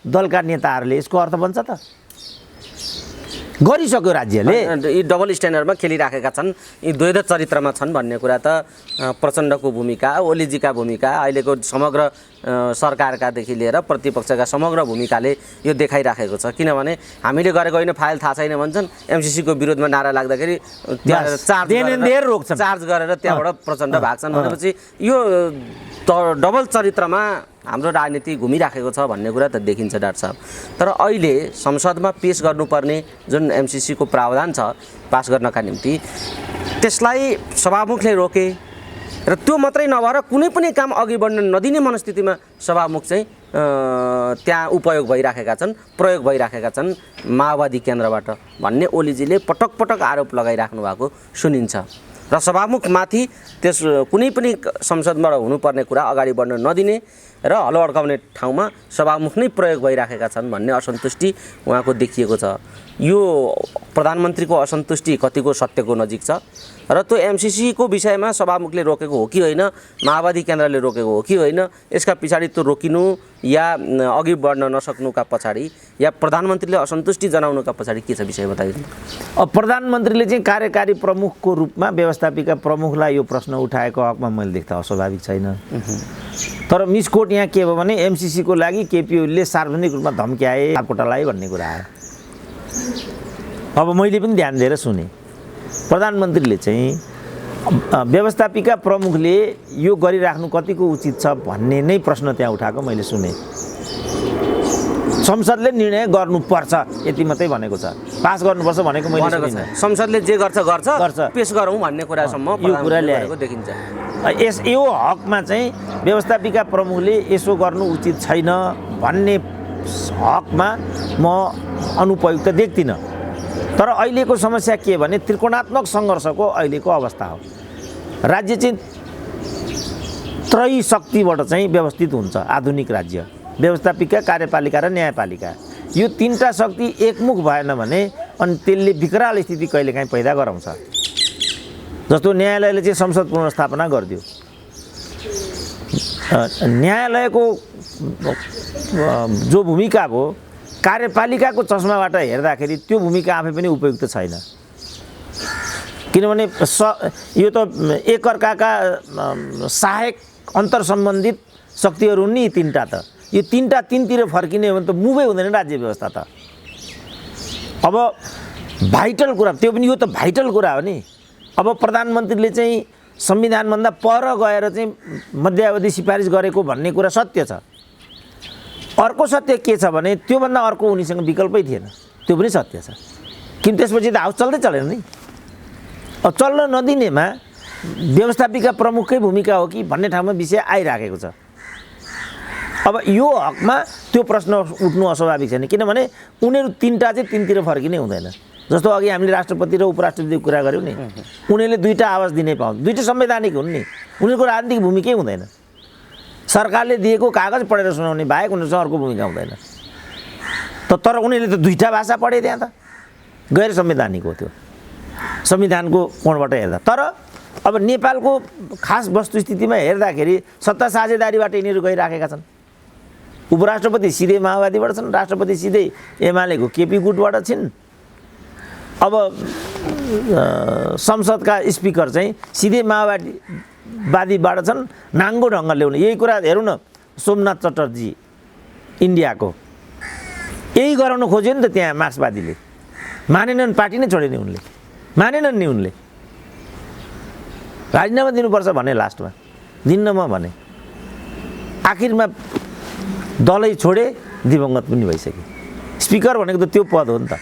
दलका नेताहरूले यसको अर्थ बन्छ त? गरिसक्यो राज्यले। यी डबल स्ट्यान्डर्डमा खेलिराखेका छन्, यी द्वैध चरित्रमा छन् भन्ने कुरा त प्रचण्डको भूमिका, ओलीजीका भूमिका, अहिलेको समग्र सरकारकादेखि लिएर प्रतिपक्षका समग्र भूमिकाले यो देखाइराखेको छ। किनभने हामीले गरेको होइन फाइल थाहा छैन भन्छन्, एमसिसीको विरोधमा नारा लाग्दाखेरि चार्ज गरेर त्यहाँबाट प्रचण्ड भाग्छन् भनेपछि यो डबल चरित्रमा हाम्रो राजनीति घुमिराखेको छ भन्ने कुरा त देखिन्छ डाक्टर साहब। तर अहिले संसदमा पेश गर्नुपर्ने जुन एमसिसीको प्रावधान छ पास गर्नका निम्ति, त्यसलाई सभामुखले रोके र त्यो मात्रै नभएर कुनै पनि काम अघि बढ्न नदिने मनस्थितिमा सभामुख चाहिँ त्यहाँ उपयोग भइराखेका छन्, प्रयोग भइराखेका छन् माओवादी केन्द्रबाट भन्ने ओलीजीले पटक पटक आरोप लगाइराख्नु भएको सुनिन्छ। र सभामुखमाथि त्यस कुनै पनि संसदबाट हुनुपर्ने कुरा अगाडि बढ्न नदिने र हलो अड्काउने ठाउँमा सभामुख नै प्रयोग भइराखेका छन् भन्ने असन्तुष्टि उहाँको देखिएको छ। यो प्रधानमन्त्रीको असन्तुष्टि कतिको सत्यको नजिक छ र त्यो एमसिसीको विषयमा सभामुखले रोकेको हो कि होइन, माओवादी केन्द्रले रोकेको हो कि होइन, यसका पछाडि त्यो रोकिनु या अघि बढ्न नसक्नुका पछाडि या प्रधानमन्त्रीले असन्तुष्टि जनाउनुका पछाडि के छ विषय बताइदिनु। अब प्रधानमन्त्रीले चाहिँ कार्यकारी प्रमुखको रूपमा व्यवस्थापिका प्रमुखलाई यो प्रश्न उठाएको हकमा मैले देख्दा अस्वाभाविक छैन। तर मिसकोट यहाँ के भयो भने एमसिसीको लागि केपी ओलीले सार्वजनिक रूपमा धम्क्याए, सापकोटालाई भन्ने कुरा आयो। अब मैले पनि ध्यान दिएर सुने, प्रधानमन्त्रीले चाहिँ व्यवस्थापिका प्रमुखले यो गरिराख्नु कतिको उचित छ भन्ने नै प्रश्न त्यहाँ उठाएको मैले सुने। संसदले निर्णय गर्नुपर्छ यति मात्रै भनेको छ। पास गर्नुपर्छ भनेको मैले भनेको सुनिनँ। छ संसदले जे गर्छ गर्छ। पेश गरौँ भन्ने कुरासम्म यो कुरा ल्याएको देखिन्छ। यो हकमा चाहिँ व्यवस्थापिका प्रमुखले यसो गर्नु उचित छैन भन्ने हकमा म अनुपयुक्त देख्दिनँ। तर अहिलेको समस्या के भने त्रिकोणात्मक सङ्घर्षको अहिलेको अवस्था हो। राज्य चाहिँ त्रयी शक्तिबाट चाहिँ व्यवस्थित हुन्छ। आधुनिक राज्य व्यवस्थापिका, कार्यपालिका र न्यायपालिका, यो तीनटा शक्ति एकमुख भएन भने अनि त्यसले विकराल स्थिति कहिलेकाहीँ पैदा गराउँछ। जस्तो न्यायालयले चाहिँ संसद पुनर्स्थापना गरिदियो। न्यायालयको जो भूमिका भयो कार्यपालिकाको चस्माबाट हेर्दाखेरि त्यो भूमिका आफै पनि उपयुक्त छैन। किनभने यो त एकअर्काका सहायक अन्तर सम्बन्धित शक्तिहरू हुन् नि तीनटा। त यो तीनटा तीनतिर फर्किने हो भने त मुभै हुँदैन राज्य व्यवस्था त। अब भाइटल कुरा, त्यो पनि यो त भाइटल कुरा हो नि। अब प्रधानमन्त्रीले चाहिँ संविधानभन्दा पर गएर चाहिँ मध्यावधि सिफारिस गरेको भन्ने कुरा सत्य छ। अर्को सत्य के छ भने त्योभन्दा अर्को उनीसँग विकल्पै थिएन, त्यो पनि सत्य छ। किन त्यसपछि त हाउस चल्दै चलेन नि। अब चल्न नदिनेमा व्यवस्थापिका प्रमुखकै भूमिका हो कि भन्ने ठाउँमा विषय आइराखेको छ। अब यो हकमा त्यो प्रश्न उठ्नु अस्वाभाविक छैन, किनभने उनीहरू तीनटा चाहिँ तीनतिर फर्किने हुँदैन। जस्तो अघि हामीले राष्ट्रपति र उपराष्ट्रपतिको कुरा गऱ्यौँ नि, उनीहरूले दुईवटा आवाज दिनै पाउँछ। दुईवटा संवैधानिक हुन् नि, उनीहरूको राजनीतिक भूमिकै हुँदैन। सरकारले दिएको कागज पढेर सुनाउने बाहेक उनीहरूसँग अर्को भूमिका हुँदैन। तर उनीहरूले त दुईवटा भाषा पढे त्यहाँ त गैर संवैधानिक हो त्यो संविधानको कोणबाट हेर्दा। तर अब नेपालको खास वस्तुस्थितिमा हेर्दाखेरि सत्ता साझेदारीबाट यिनीहरू गइराखेका छन्। उपराष्ट्रपति सिधै माओवादीबाट छन्, राष्ट्रपति सिधै एमालेको केपी गुटबाट छिन्। अब संसदका स्पिकर चाहिँ सिधै माओवादीबाट छन्। नाङ्गो ढङ्गले ल्याउने यही कुरा हेरौँ न, सोमनाथ चटर्जी इन्डियाको यही गराउन खोज्यो नि त। त्यहाँ मार्क्सवादीले मानेनन्, पार्टी नै छोडेन उनले, मानेनन् नि उनले। राजीनामा दिनुपर्छ भने लास्टमा दिन्न म भने, आखिरमा दलै छोडे, दिवंगत पनि भइसक्यो। स्पिकर भनेको त त्यो पद हो नि त।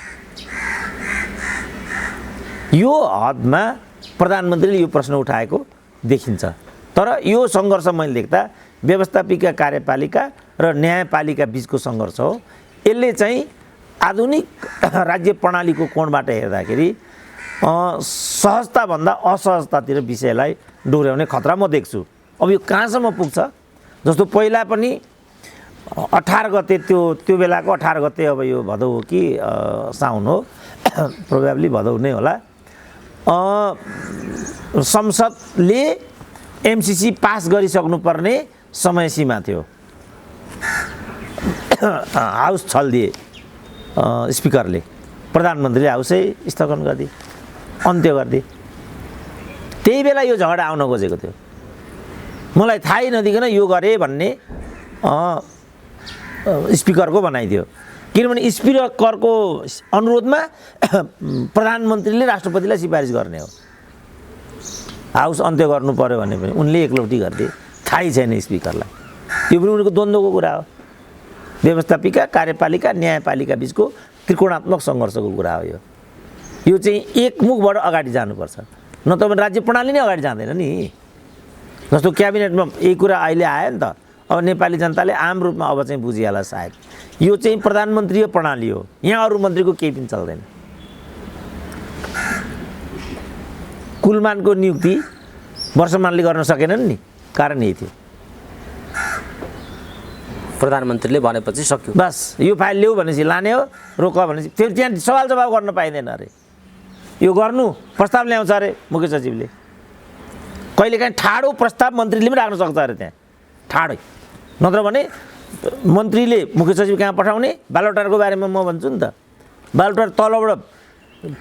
यो हदमा प्रधानमन्त्रीले यो प्रश्न उठाएको देखिन्छ। तर यो सङ्घर्ष मैले देख्दा व्यवस्थापिका, कार्यपालिका र न्यायपालिका बिचको सङ्घर्ष हो। यसले चाहिँ आधुनिक राज्य प्रणालीको कोणबाट हेर्दाखेरि सहजताभन्दा असहजतातिर विषयलाई डोर्याउने खतरा म देख्छु। अब यो कहाँसम्म पुग्छ? जस्तो पहिला पनि 18 गते त्यो बेलाको 18 गते, अब यो भदौ हो कि साउन हो, प्रोबेबली भदौ नै होला, संसदले एमसिसी पास गरिसक्नुपर्ने समय सीमा थियो। हाउस छल्दिए स्पिकरले, प्रधानमन्त्रीले हाउसै स्थगन गरिदिए, अन्त्य गरिदिए। त्यही बेला यो झगडा आउन खोजेको थियो। मलाई थाहै नदिकन यो गरे भन्ने स्पिकरको भनाइ थियो। किनभने स्पिकरको अनुरोधमा प्रधानमन्त्रीले राष्ट्रपतिलाई सिफारिस गर्ने हो। हाउस अन्त्य गर्नु पर्यो भने पनि उनले एकलौटी गरिदिए। थाहै छैन स्पिकरलाई। त्यो पनि उनीहरूको द्वन्द्वको कुरा हो। व्यवस्थापिका, कार्यपालिका, न्यायपालिका बिचको त्रिकोणात्मक सङ्घर्षको कुरा हो यो। यो चाहिँ एकमुखबाट अगाडि जानुपर्छ, नत्र भने राज्य प्रणाली नै अगाडि जाँदैन नि। जस्तो क्याबिनेटमा यही कुरा अहिले आयो नि त। अब नेपाली जनताले आम रूपमा अब चाहिँ बुझिहाल्ला सायद। यो चाहिँ प्रधानमन्त्रीय प्रणाली हो, यहाँ अरू मन्त्रीको केही पनि चल्दैन। कुलमानको नियुक्ति वर्षमानले गर्न सकेनन् नि, कारण यही थियो। प्रधानमन्त्रीले भनेपछि सक्यो, बस यो फाइल ल्याऊ भनेपछि लाने हो, रोक भनेपछि फेरि त्यहाँ सवाल जवाब गर्न पाइँदैन अरे। यो गर्नु प्रस्ताव ल्याउँछ अरे मुख्य सचिवले। कहिलेकाहीँ ठाडो प्रस्ताव मन्त्रीले पनि राख्न सक्छ अरे त्यहाँ, ठाडै। नत्र भने मन्त्रीले मुख्य सचिव कहाँ पठाउने, बालोटारको बारेमा म भन्छु नि त। बालोटार तलबाट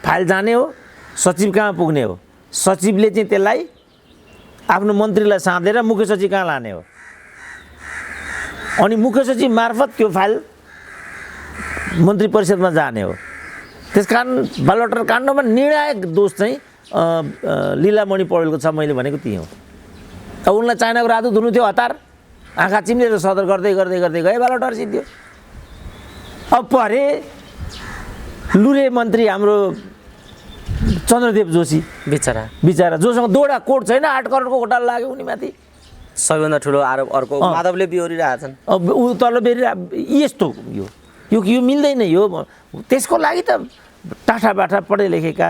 फाइल जाने हो, सचिव कहाँ पुग्ने हो, सचिवले चाहिँ त्यसलाई आफ्नो मन्त्रीलाई साँधेर मुख्य सचिव कहाँ लाने हो, अनि मुख्य सचिव मार्फत त्यो फाइल मन्त्री परिषदमा जाने हो। त्यसकारण बालोटार काण्डमा निर्णायक दोष चाहिँ लीलामणि पौडेलको छ। मैले भनेको त्यही हो। अब उनलाई चाइनाको रातो धुनु थियो, हतार आँखा चिम्लेर सदर गर्दै गर्दै गर्दै गए, बालोटार सिद्धियो। अब परे लुरे मन्त्री हाम्रो चन्द्रदेव जोशी बिचरा जोसँग दुईवटा कोट छैन 8 करोडको घोटाला लाग्यो उनीमाथि। सबैभन्दा ठुलो आरोप अर्को माधवले बिहोरिरहेछन्। अब ऊ तल यस्तो यो मिल्दैन। यो त्यसको लागि त टाठा पढे लेखेका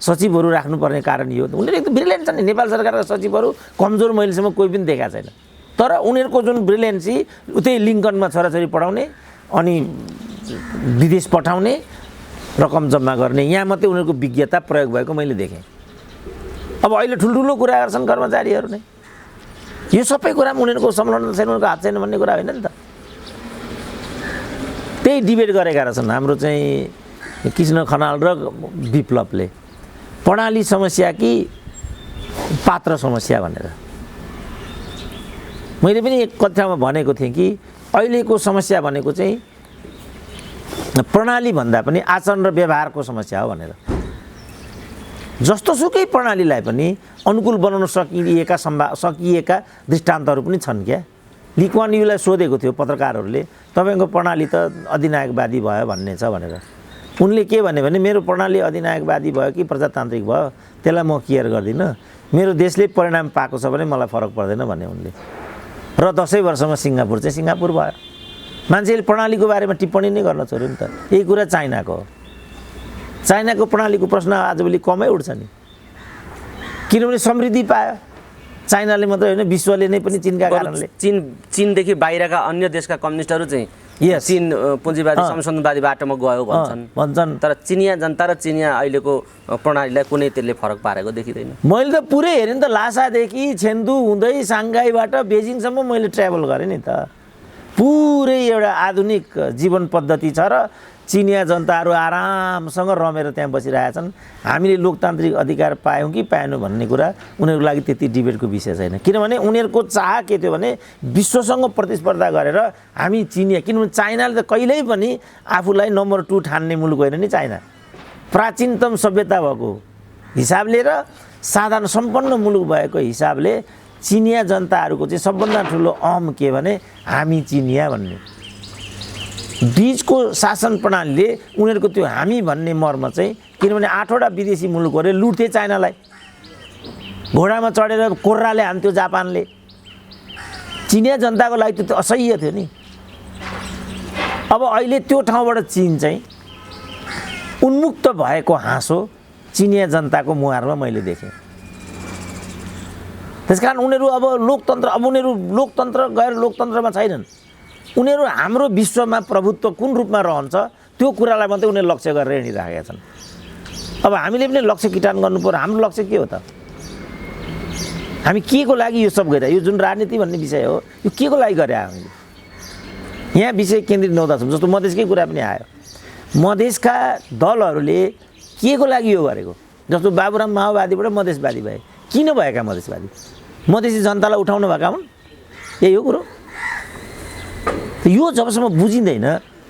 सचिवहरू राख्नुपर्ने कारण यो। उनीहरू एकदम ब्रिलियन्ट छन् नि। नेपाल सरकारका सचिवहरू कमजोर मैलेसम्म कोही पनि देखाएको छैन। तर उनीहरूको जुन ब्रिलियन्सी उतै लिङ्कनमा छोराछोरी पढाउने अनि विदेश पठाउने रकम जम्मा गर्ने यहाँ मात्रै उनीहरूको विज्ञता प्रयोग भएको मैले देखेँ। अब अहिले ठुल्ठुलो कुरा गर्छन् कर्मचारीहरू नै। यो सबै कुरामा उनीहरूको संलग्न छैन, उनीहरूको हात छैन भन्ने कुरा होइन नि त। त्यही डिबेट गरेका रहेछन् हाम्रो चाहिँ कृष्ण खनाल र विप्लवले, प्रणाली समस्या कि पात्र समस्या भनेर। मैले पनि एक कथामा भनेको थिएँ कि अहिलेको समस्या भनेको चाहिँ प्रणाली भन्दा पनि आचरण र व्यवहारको समस्या हो भनेर। जस्तोसुकै प्रणालीलाई पनि अनुकूल बनाउन सकिएका दृष्टान्तहरू पनि छन् क्या। ली कुवान यूलाई सोधेको थियो पत्रकारहरूले, तपाईँको प्रणाली त अधिनायकवादी भयो भन्ने छ भनेर। उनले के भने मेरो प्रणाली अधिनायकवादी भयो कि प्रजातान्त्रिक भयो त्यसलाई म केयर गर्दिनँ, मेरो देशले परिणाम पाएको छ भने मलाई फरक पर्दैन भने उनले। र 10 वर्षमा सिङ्गापुर चाहिँ सिङ्गापुर भयो। मान्छेले प्रणालीको बारेमा टिप्पणी नै गर्न छोड्यो नि त। यही कुरा चाइनाको हो। चाइनाको प्रणालीको प्रश्न आजभोलि कमै उठ्छ नि, किनभने समृद्धि पायो चाइनाले मात्रै होइन विश्वले नै पनि चीनका कारणले। चीनदेखि बाहिरका अन्य देशका कम्युनिस्टहरू चाहिँ चीन पुँजीवादी संशोधनवादी बाटोमा गयो भन्छन्। तर चिनिया जनता र चिनिया अहिलेको प्रणालीलाई कुनै त्यसले फरक पारेको देखिँदैन। मैले त पुरै हेरेँ नि त। लासादेखि छेन्दु हुँदै साङ्घाईबाट बेजिङसम्म मैले ट्राभल गरेँ नि त। पुरै एउटा आधुनिक जीवन पद्धति छ र चिनिया जनताहरू आरामसँग रमेर त्यहाँ बसिरहेछन्। हामीले लोकतान्त्रिक अधिकार पायौँ कि पाएनौँ भन्ने कुरा उनीहरूको लागि त्यति डिबेटको विषय छैन। किनभने उनीहरूको चाह के थियो भने विश्वसँग प्रतिस्पर्धा गरेर हामी चिनिया, किनभने चाइनाले त कहिल्यै पनि आफूलाई नम्बर 2 ठान्ने मुलुक होइन नि चाइना। प्राचीनतम सभ्यता भएको हिसाबले र साधारण सम्पन्न मुलुक भएको हिसाबले चिनिया जनताहरूको चाहिँ सबभन्दा ठुलो अहम के भने हामी चिनिया भन्ने। बीचको शासन प्रणालीले उनीहरूको त्यो हामी भन्ने मर्म चाहिँ, किनभने 8वटा विदेशी मुलुकहरूले लुट्थे चाइनालाई, घोडामा चढेर कोर्राले हान्थ्यो जापानले। चिनिया जनताको लागि त्यो असह्य थियो नि। अब अहिले त्यो ठाउँबाट चीन चाहिँ उन्मुक्त भएको हाँसो चिनिया जनताको मुहारमा मैले देखेँ। त्यसकारण उनीहरू अब लोकतन्त्र गैर लोकतन्त्रमा छैनन्। उनीहरू हाम्रो विश्वमा प्रभुत्व कुन रूपमा रहन्छ त्यो कुरालाई मात्रै उनीहरूले लक्ष्य गरेर हिँडिराखेका छन्। अब हामीले पनि लक्ष्य किटान गर्नुपर्यो। हाम्रो लक्ष्य के हो त? हामी के को लागि यो सब गरिरहेको? यो जुन राजनीति भन्ने विषय हो यो के को लागि गरिरहेको हामीले? यहाँ विषय केन्द्रित नहुँदा छौँ। जस्तो मधेसकै कुरा पनि आयो। मधेसका दलहरूले के को लागि यो गरेको? जस्तो बाबुराम माओवादीबाट मधेसवादी भए। किन भएका मधेसवादी? मधेसी जनतालाई उठाउनु भएका हुन्? यही हो कुरो। यो जबसम्म बुझिँदैन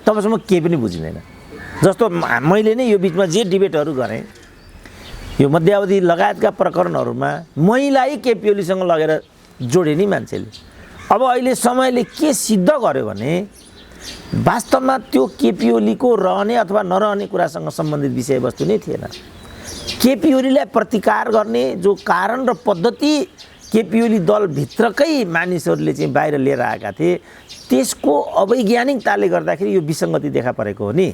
तबसम्म केही पनि बुझिँदैन। जस्तो मैले नै यो बिचमा जे डिबेटहरू गरेँ यो मध्यावधि लगायतका प्रकरणहरूमा मैलाई केपी ओलीसँग लगेर जोडे नि मान्छेले। अब अहिले समयले के सिद्ध गर्यो भने वास्तवमा त्यो केपी ओलीको रहने अथवा नरहने कुरासँग सम्बन्धित विषयवस्तु नै थिएन। केपी ओलीलाई प्रतिकार गर्ने जो कारण र पद्धति केपी ओली दलभित्रकै मानिसहरूले चाहिँ बाहिर लिएर आएका थिए त्यसको अवैज्ञानिकताले गर्दाखेरि यो विसङ्गति देखा परेको हो नि।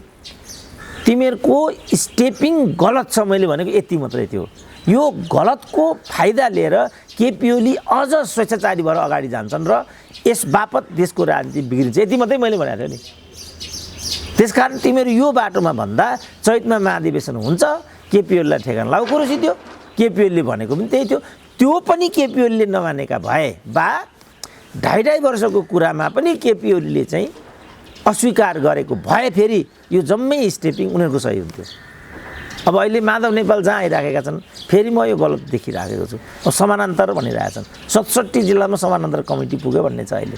तिमीहरूको स्टेपिङ गलत छ मैले भनेको यति मात्रै थियो। यो गलतको फाइदा लिएर केपी ओली अझ स्वेच्छाचारी भएर अगाडि जान्छन् र यस बापत देशको राजनीति बिग्रिन्छ। यति मात्रै मैले भनेको थिएँ नि। त्यसकारण तिमीहरू यो बाटोमा भन्दा चैतमा महाधिवेशन हुन्छ, केपी ओलीलाई ठेगान लाऊ, कुरो सिद्धो। केपी ओलीले भनेको पनि त्यही थियो। त्यो पनि केपी ओलीले नमानेका भए बा 2.5 वर्षको कुरामा पनि केपी ओलीले चाहिँ अस्वीकार गरेको भए फेरि यो जम्मै स्टेपिङ उनीहरूको सही हुन्थ्यो। अब अहिले माधव नेपाल जहाँ आइराखेका छन् फेरि म यो गलत देखिराखेको छु। अब समानान्तर भनिरहेछन्। 67 जिल्लामा समानान्तर कमिटी पुग्यो भन्ने छ अहिले।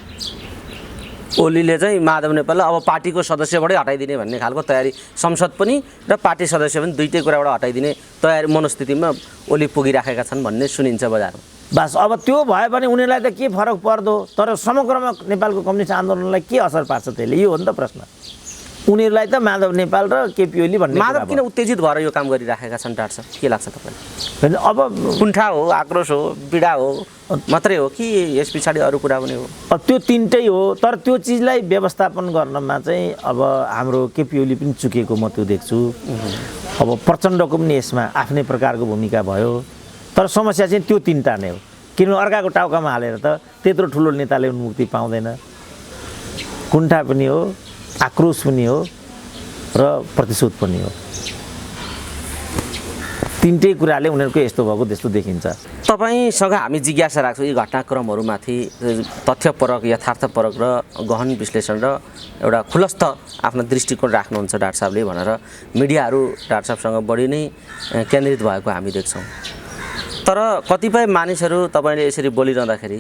ओलीले चाहिँ माधव नेपाललाई अब पार्टीको सदस्यबाटै हटाइदिने भन्ने खालको तयारी, संसद पनि र पार्टी सदस्य पनि दुईटै कुराबाट हटाइदिने तयारी मनस्थितिमा ओली पुगिराखेका छन् भन्ने सुनिन्छ बजारमा। बस अब त्यो भयो भने उनीहरूलाई त के फरक पर्दो, तर समग्रमा नेपालको कम्युनिस्ट आन्दोलनलाई के असर पार्छ त्यसले? यो हो नि त प्रश्न। उनीहरूलाई त माधव नेपाल र केपी ओली भन्ने माधव कुरा किन उत्तेजित भएर यो काम गरिराखेका छन् डाक्टर साहब के लाग्छ तपाईँलाई? होइन, अब कुण्ठा हो, आक्रोश हो, पीडा हो मात्रै हो कि यस पछाडि अरू कुरा पनि हो? त्यो तिनटै हो, तर त्यो चिजलाई व्यवस्थापन गर्नमा चाहिँ अब हाम्रो केपी ओली पनि चुकेको म त्यो देख्छु। अब प्रचण्डको पनि यसमा आफ्नै प्रकारको भूमिका भयो, तर समस्या चाहिँ त्यो तिनवटा नै हो। किनभने अर्काको टाउकामा हालेर त त्यत्रो ठुलो नेताले उन्मुक्ति पाउँदैन। कुण्ठा पनि हो, आक्रोश पनि हो र प्रतिशोध पनि हो। तिनटै कुराले उनीहरूको यस्तो भएको त्यस्तो देखिन्छ। तपाईँसँग हामी जिज्ञासा राख्छौँ यी घटनाक्रमहरूमाथि तथ्यपरक, यथार्थपरक र गहन विश्लेषण र एउटा खुलस्त आफ्नो दृष्टिकोण राख्नुहुन्छ डाक्टर साहबले भनेर मिडियाहरू डाक्टर साहबसँग बढी नै केन्द्रित भएको हामी देख्छौँ। तर कतिपय मानिसहरू तपाईँले यसरी बोलिरहँदाखेरि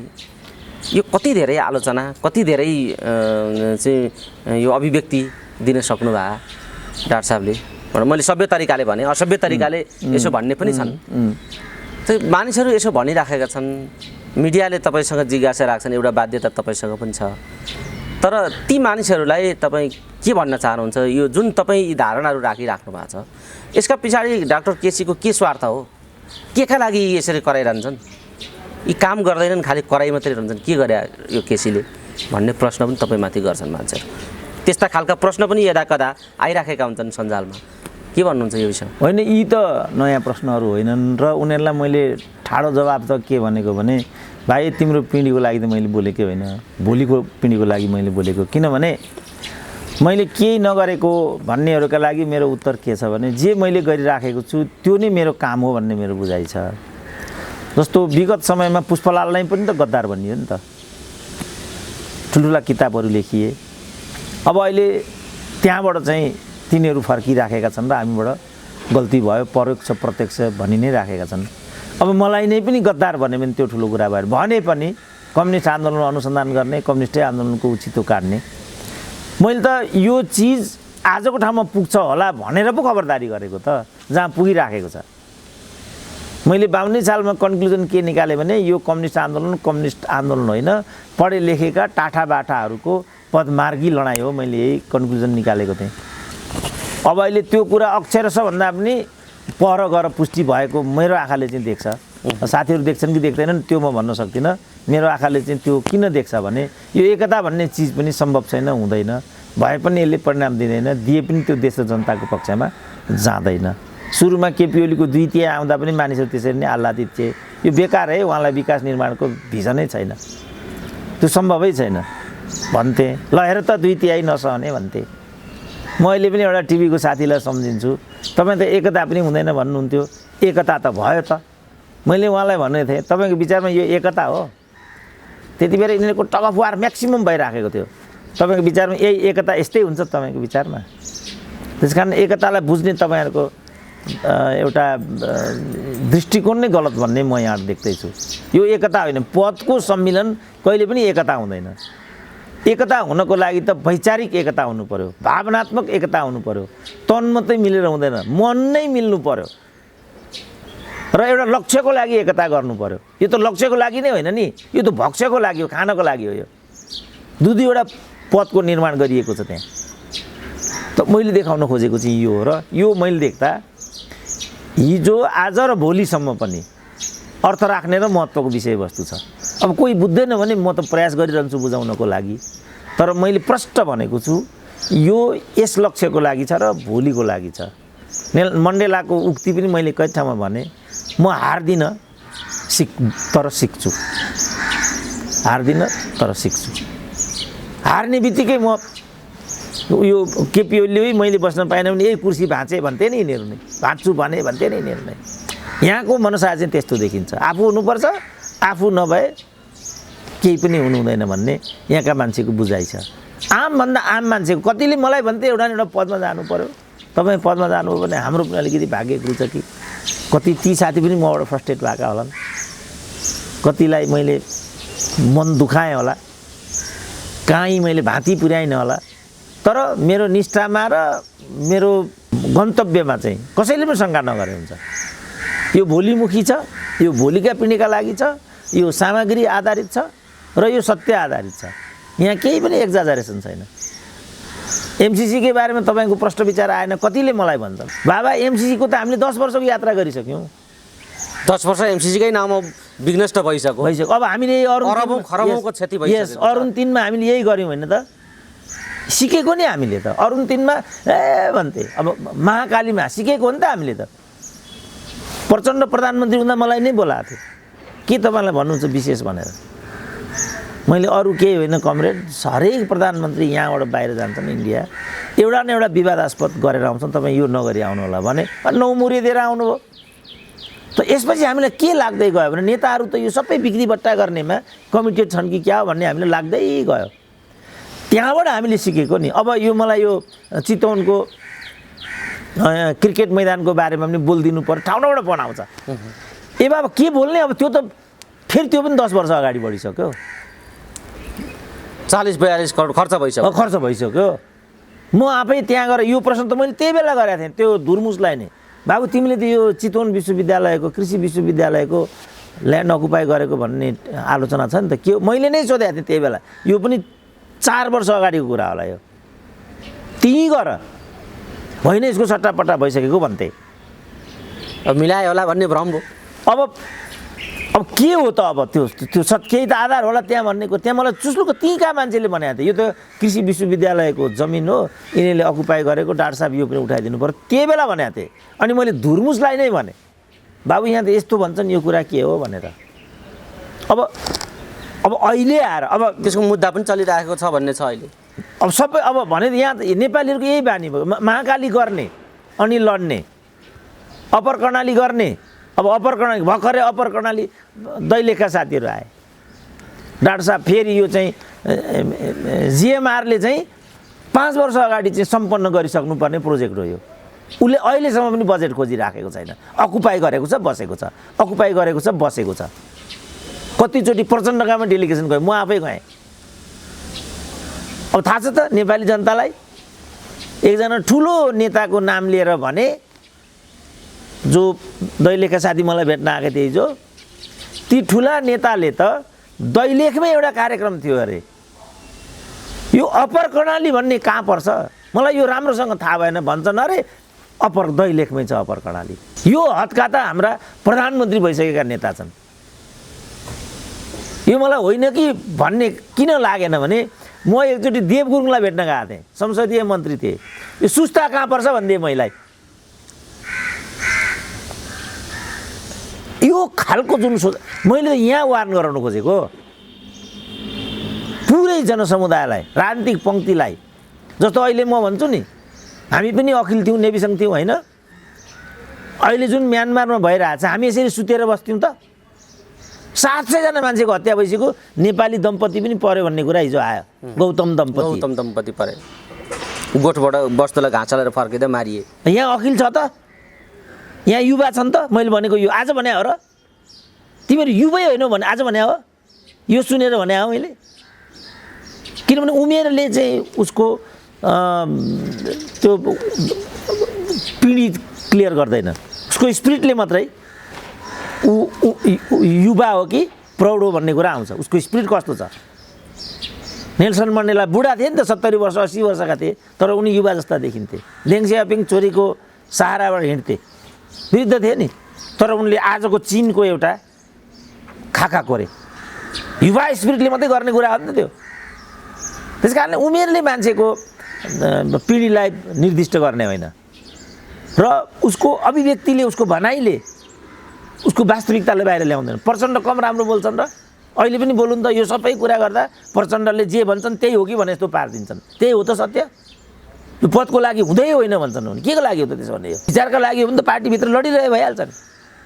यो कति धेरै आलोचना, कति धेरै चाहिँ यो अभिव्यक्ति दिन सक्नुभयो डाक्टर साहबले भनेर मैले सभ्य तरिकाले भने, असभ्य तरिकाले यसो भन्ने पनि छन्। त्यो मानिसहरू यसो भनिराखेका छन्, मिडियाले तपाईँसँग जिज्ञासा राख्छन्, एउटा बाध्यता तपाईँसँग पनि छ। तर ती मानिसहरूलाई तपाईँ के भन्न चाहनुहुन्छ? यो जुन तपाईँ यी धारणाहरू राखिराख्नु भएको छ यसका पछाडि डाक्टर केसीको के स्वार्थ हो? केका लागि यसरी कराइरहन्छन्? यी काम गर्दैनन्, खालि कराइ मात्रै रहन्छन्, के गरे यो केसीले भन्ने प्रश्न पनि तपाईँमाथि गर्छन् मान्छेहरू। त्यस्ता खालका प्रश्न पनि यदाकदा आइराखेका हुन्छन् सञ्जालमा। के भन्नुहुन्छ यो विषय? होइन, यी त नयाँ प्रश्नहरू होइनन् र उनीहरूलाई मैले ठाडो जवाब त के भनेको भने, भाइ तिम्रो पिँढीको लागि त मैले बोलेकै होइन, भोलिको पिँढीको लागि मैले बोलेको। किनभने मैले केही नगरेको भन्नेहरूका लागि मेरो उत्तर के छ भने, जे मैले गरिराखेको छु त्यो नै मेरो काम हो भन्ने मेरो बुझाइ छ। जस्तो विगत समयमा पुष्पलाललाई पनि त गद्दार भनियो नि त, ठुल्ठुला किताबहरू लेखिए। अब अहिले त्यहाँबाट चाहिँ तिनीहरू फर्किराखेका छन् र हामीबाट गल्ती भयो परोक्ष प्रत्यक्ष भनि नै राखेका छन्। अब मलाई नै पनि गद्दार भन्यो भने त्यो ठुलो कुरा भयो। भने पनि कम्युनिस्ट आन्दोलनमा अनुसन्धान गर्ने, कम्युनिस्टै आन्दोलनको उचितो काट्ने। मैले त यो चिज आजको ठाउँमा पुग्छ होला भनेर पो खबरदारी गरेको त, जहाँ पुगिराखेको छ। मैले 52 सालमा कन्क्लुजन के निकालेँ भने यो कम्युनिस्ट आन्दोलन होइन, पढे लेखेका टाठा बाठाहरूको पदमार्गी लडाइँ हो। मैले यही कन्क्लुजन निकालेको थिएँ। अब अहिले त्यो कुरा अक्षरशः भन्दा पनि पर गएर पुष्टि भएको मेरो आँखाले चाहिँ देख्छ। साथीहरू देख्छन् कि देख्दैनन् त्यो म भन्न सक्दिनँ। मेरो आँखाले चाहिँ त्यो किन देख्छ भने यो एकता भन्ने चिज पनि सम्भव छैन, हुँदैन, भए पनि यसले परिणाम दिँदैन, दिए पनि त्यो देश र जनताको पक्षमा जाँदैन। सुरुमा केपी ओलीको 2 आउँदा पनि मानिसहरू त्यसरी नै आह्लादित थिए, यो बेकार है, उहाँलाई विकास निर्माणको भिजनै छैन, त्यो सम्भवै छैन भन्थे। ल हेर त 2 नसहने भन्थे। म अहिले पनि एउटा टिभीको साथीलाई सम्झिन्छु, तपाईँ त एकता पनि हुँदैन भन्नुहुन्थ्यो, एकता त भयो त। मैले उहाँलाई भनेको थिएँ तपाईँको विचारमा यो एकता हो? त्यति बेला यिनीहरूको टग अफ वार म्याक्सिमम भइराखेको थियो। तपाईँको विचारमा यही एकता यस्तै हुन्छ तपाईँको विचारमा? त्यस कारण एकतालाई बुझ्ने तपाईँहरूको एउटा दृष्टिकोण नै गलत भन्ने म यहाँ देख्दैछु। यो एकता होइन, पदको सम्मिलन कहिले पनि एकता हुँदैन। एकता हुनको लागि त वैचारिक एकता हुनु पर्यो, भावनात्मक एकता हुनु पर्यो, तन मात्रै मिलेर हुँदैन, मन नै मिल्नु पर्यो र एउटा लक्ष्यको लागि एकता गर्नु पर्यो। यो त लक्ष्यको लागि नै होइन नि, यो त भक्ष्यको लागि हो, खानको लागि हो। यो 2-2वटा पदको निर्माण गरिएको छ त्यहाँ। त मैले देखाउन खोजेको चाहिँ यो हो। र यो मैले देख्दा हिजो आज र भोलिसम्म पनि अर्थ राख्ने र महत्त्वको विषयवस्तु छ। अब कोही बुझ्दैन भने म त प्रयास गरिरहन्छु बुझाउनको लागि, तर मैले प्रष्ट भनेको छु यो यस लक्ष्यको लागि छ र भोलिको लागि छ। मण्डेलाको उक्ति पनि मैले कति ठाउँमा भने, म हार्दिनँ तर सिक्छु, हार्दिनँ तर सिक्छु। हार्ने बित्तिकै म यो केपी ओलीले मैले बस्न पाएन भने यही कुर्सी भाँचे भन्थे नि यिनीहरू नै, भाँच्छु भने भन्थे नि यिनीहरू नै। यहाँको मनसा चाहिँ त्यस्तो देखिन्छ, आफू हुनुपर्छ, आफू नभए केही पनि हुनुहुँदैन भन्ने यहाँका मान्छेको बुझाइ छ। आमभन्दा आम मान्छेको कतिले मलाई भन्थे एउटा न एउटा पदमा जानु पर्यो, तपाईँ पदमा जानुभयो भने हाम्रो पनि अलिकति भाग्य खुल्छ कि। कति ती साथी पनि मबाट फ्रस्ट्रेट भएका होलान्, कतिलाई मैले मन दुखाएँ होला, कहीँ मैले भाँती पुर्याइनँ होला, तर मेरो निष्ठामा र मेरो गन्तव्यमा चाहिँ कसैले पनि शङ्का नगरे हुन्छ। यो भोलिमुखी छ, यो भोलिका पिँढीका लागि छ, यो सामग्री आधारित छ र यो सत्य आधारित छ। यहाँ केही पनि एक्जाजरेसन छैन। एमसीसी के बारेमा तपाईँको प्रश्न विचार आएन, कतिले मलाई भन्छन् बाबा एमसीसी को त हामीले 10 वर्षको यात्रा गरिसक्यौँ। 10 वर्ष एमसीसीकै नाममा विघ्नस्त भइसक्यो। अब हामीले अरबौं खरबौंको क्षति भइसक्यो। अरुण 3 मा हामीले यही गर्यौँ होइन त, सिकेको नि हामीले त। अरुण 3 मा भन्थे, अब महाकालीमा सिकेको हो नि त हामीले त। प्रचण्ड प्रधानमन्त्री हुँदा मलाई नै बोलाएको थियो, के तपाईँलाई भन्नुहुन्छ विशेष भनेर। मैले अरू केही होइन कमरेड, हरेक प्रधानमन्त्री यहाँबाट बाहिर जान्छन् इन्डिया, एउटा न एउटा विवादास्पद गरेर आउँछन्, तपाईँ यो नगरी आउनु होला भने 9 मुरी दिएर आउनुभयो। त यसपछि हामीलाई के लाग्दै गयो भने नेताहरू त यो सबै बिक्री बट्टा गर्नेमा कमिटेड छन् कि क्या भन्ने हामीलाई लाग्दै गयो। त्यहाँबाट हामीले सिकेको नि। अब यो मलाई यो चितवनको क्रिकेट मैदानको बारेमा पनि बोलिदिनु पर्यो, ठाउँ ठाउँबाट बनाउँछ। ए बाबा के बोल्ने, अब त्यो त फेरि त्यो पनि 10 वर्ष अगाडि बढिसक्यो, 40-42 करोड खर्च भइसक्यो। म आफै त्यहाँ गएर यो प्रश्न त मैले त्यही बेला गरेको थिएँ त्यो धुर्मुसलाई नै, बाबु तिमीले त यो चितवन विश्वविद्यालयको कृषि विश्वविद्यालयको ल्यान्ड अकुपाई गरेको भन्ने आलोचना छ नि त, के मैले नै सोधेको थिएँ त्यही बेला। यो पनि 4 वर्ष अगाडिको कुरा होला यो, त्यहीँ गर होइन यसको सट्टापट्टा भइसकेको भन्थे। अब मिलायो होला भन्ने भ्रम भयो। अब के हो त, अब त्यो केही त आधार होला त्यहाँ भन्नेको। त्यहाँ मलाई चुस्लुको त्यहीँका मान्छेले भनेको थियो यो त कृषि विश्वविद्यालयको जमिन हो, यिनीहरूले अकुपाई गरेको, डाक्टर साहब यो पनि उठाइदिनु पर्यो, त्यही बेला भनेको थिएँ। अनि मैले धुर्मुसलाई नै भने बाबु यहाँ त यस्तो भन्छन्, यो कुरा के हो भनेर। अब अहिले आएर अब त्यसको मुद्दा पनि चलिरहेको छ भन्ने छ अहिले। अब सबै अब भने यहाँ नेपालीहरूको यही बानी भयो, महाकाली गर्ने अनि लड्ने, अप्पर कर्णाली गर्ने। अब अप्पर कर्णाली भर्खरै अप्पर कर्णाली दैलेखका साथीहरू आए, डाक्टर साहब फेरि यो चाहिँ जिएमआरले चाहिँ 5 वर्ष अगाडि चाहिँ सम्पन्न गरिसक्नुपर्ने प्रोजेक्ट हो यो, उसले अहिलेसम्म पनि बजेट खोजिराखेको छैन। अकुपाई गरेको छ बसेको छ, अकुपाई गरेको छ बसेको छ। कतिचोटि प्रचण्डकामा डेलिगेसन गयो, म आफै गएँ। अब थाहा छ त नेपाली जनतालाई, एकजना ठुलो नेताको नाम लिएर भने, जो दैलेखका साथी मलाई भेट्न आएको थिए जो, ती ठुला नेताले त दैलेखमै एउटा कार्यक्रम थियो अरे, यो अप्पर कर्णाली भन्ने कहाँ पर्छ मलाई यो राम्रोसँग थाहा भएन भन्छन् अरे, अप्पर दैलेखमै छ अप्पर कर्णाली। यो हदका त हाम्रा प्रधानमन्त्री भइसकेका नेता छन्। यो मलाई होइन कि भन्ने किन लागेन भने म एकचोटि देव गुरुङलाई भेट्न गएको थिएँ, संसदीय मन्त्री थिए। यो सुस्ता कहाँ पर्छ भनिदिएँ मैले। यो खालको जुन मैले यहाँ वार्न गराउनु खोजेको पुरै जनसमुदायलाई, राजनीतिक पङ्क्तिलाई। जस्तो अहिले म भन्छु नि, हामी पनि अखिल थियौँ, नेविसङ थियौँ होइन, अहिले जुन म्यानमारमा भइरहेछ हामी यसरी सुतेर बस्थ्यौँ त। 700 जना मान्छेको हत्या भइसक्यो, नेपाली दम्पति पनि पर्यो भन्ने कुरा हिजो आयो। गौतम दम्पति परे, गोठबाट वस्तुलाई घाँचलेर फर्किँदा मारिए। यहाँ अखिल छ त, यहाँ युवा छन् त। मैले भनेको यो आज भने हो र, तिमीहरू युवै होइनौ भने आज भने हो, यो सुनेर भने हो मैले। किनभने उमेरले चाहिँ उसको त्यो पिँढी क्लियर गर्दैन, उसको स्पिरिटले मात्रै युवा हो कि प्रौढ हो भन्ने कुरा आउँछ। उसको स्पिरिट कस्तो छ। नेल्सन मण्डेला बुढा थिए नि त, 70 वर्ष 80 वर्षका थिए, तर उनी युवा जस्ता देखिन्थे। देङ सियापिङ छोरीको सहाराबाट हिँड्थे, वृद्ध थिए नि, तर उनले आजको चीनको एउटा खाका कोरे। युवा स्पिरिटले मात्रै गर्ने कुरा हो नि त त्यो। त्यस कारणले उमेरले मान्छेको पिँढीलाई निर्दिष्ट गर्ने होइन, र उसको अभिव्यक्तिले, उसको भनाइले उसको वास्तविकताले बाहिर ल्याउँदैन। प्रचण्ड कम राम्रो बोल्छन् र अहिले पनि बोल्नु त, यो सबै कुरा गर्दा प्रचण्डले जे भन्छन् त्यही हो कि भने जस्तो पारिदिन्छन्। त्यही हो त सत्य। यो पदको लागि हुँदै होइन भन्छन् उनी, के को लागि हो त त्यसो भने? यो विचारका लागि हो भने त पार्टीभित्र लडिरहे भइहाल्छन्।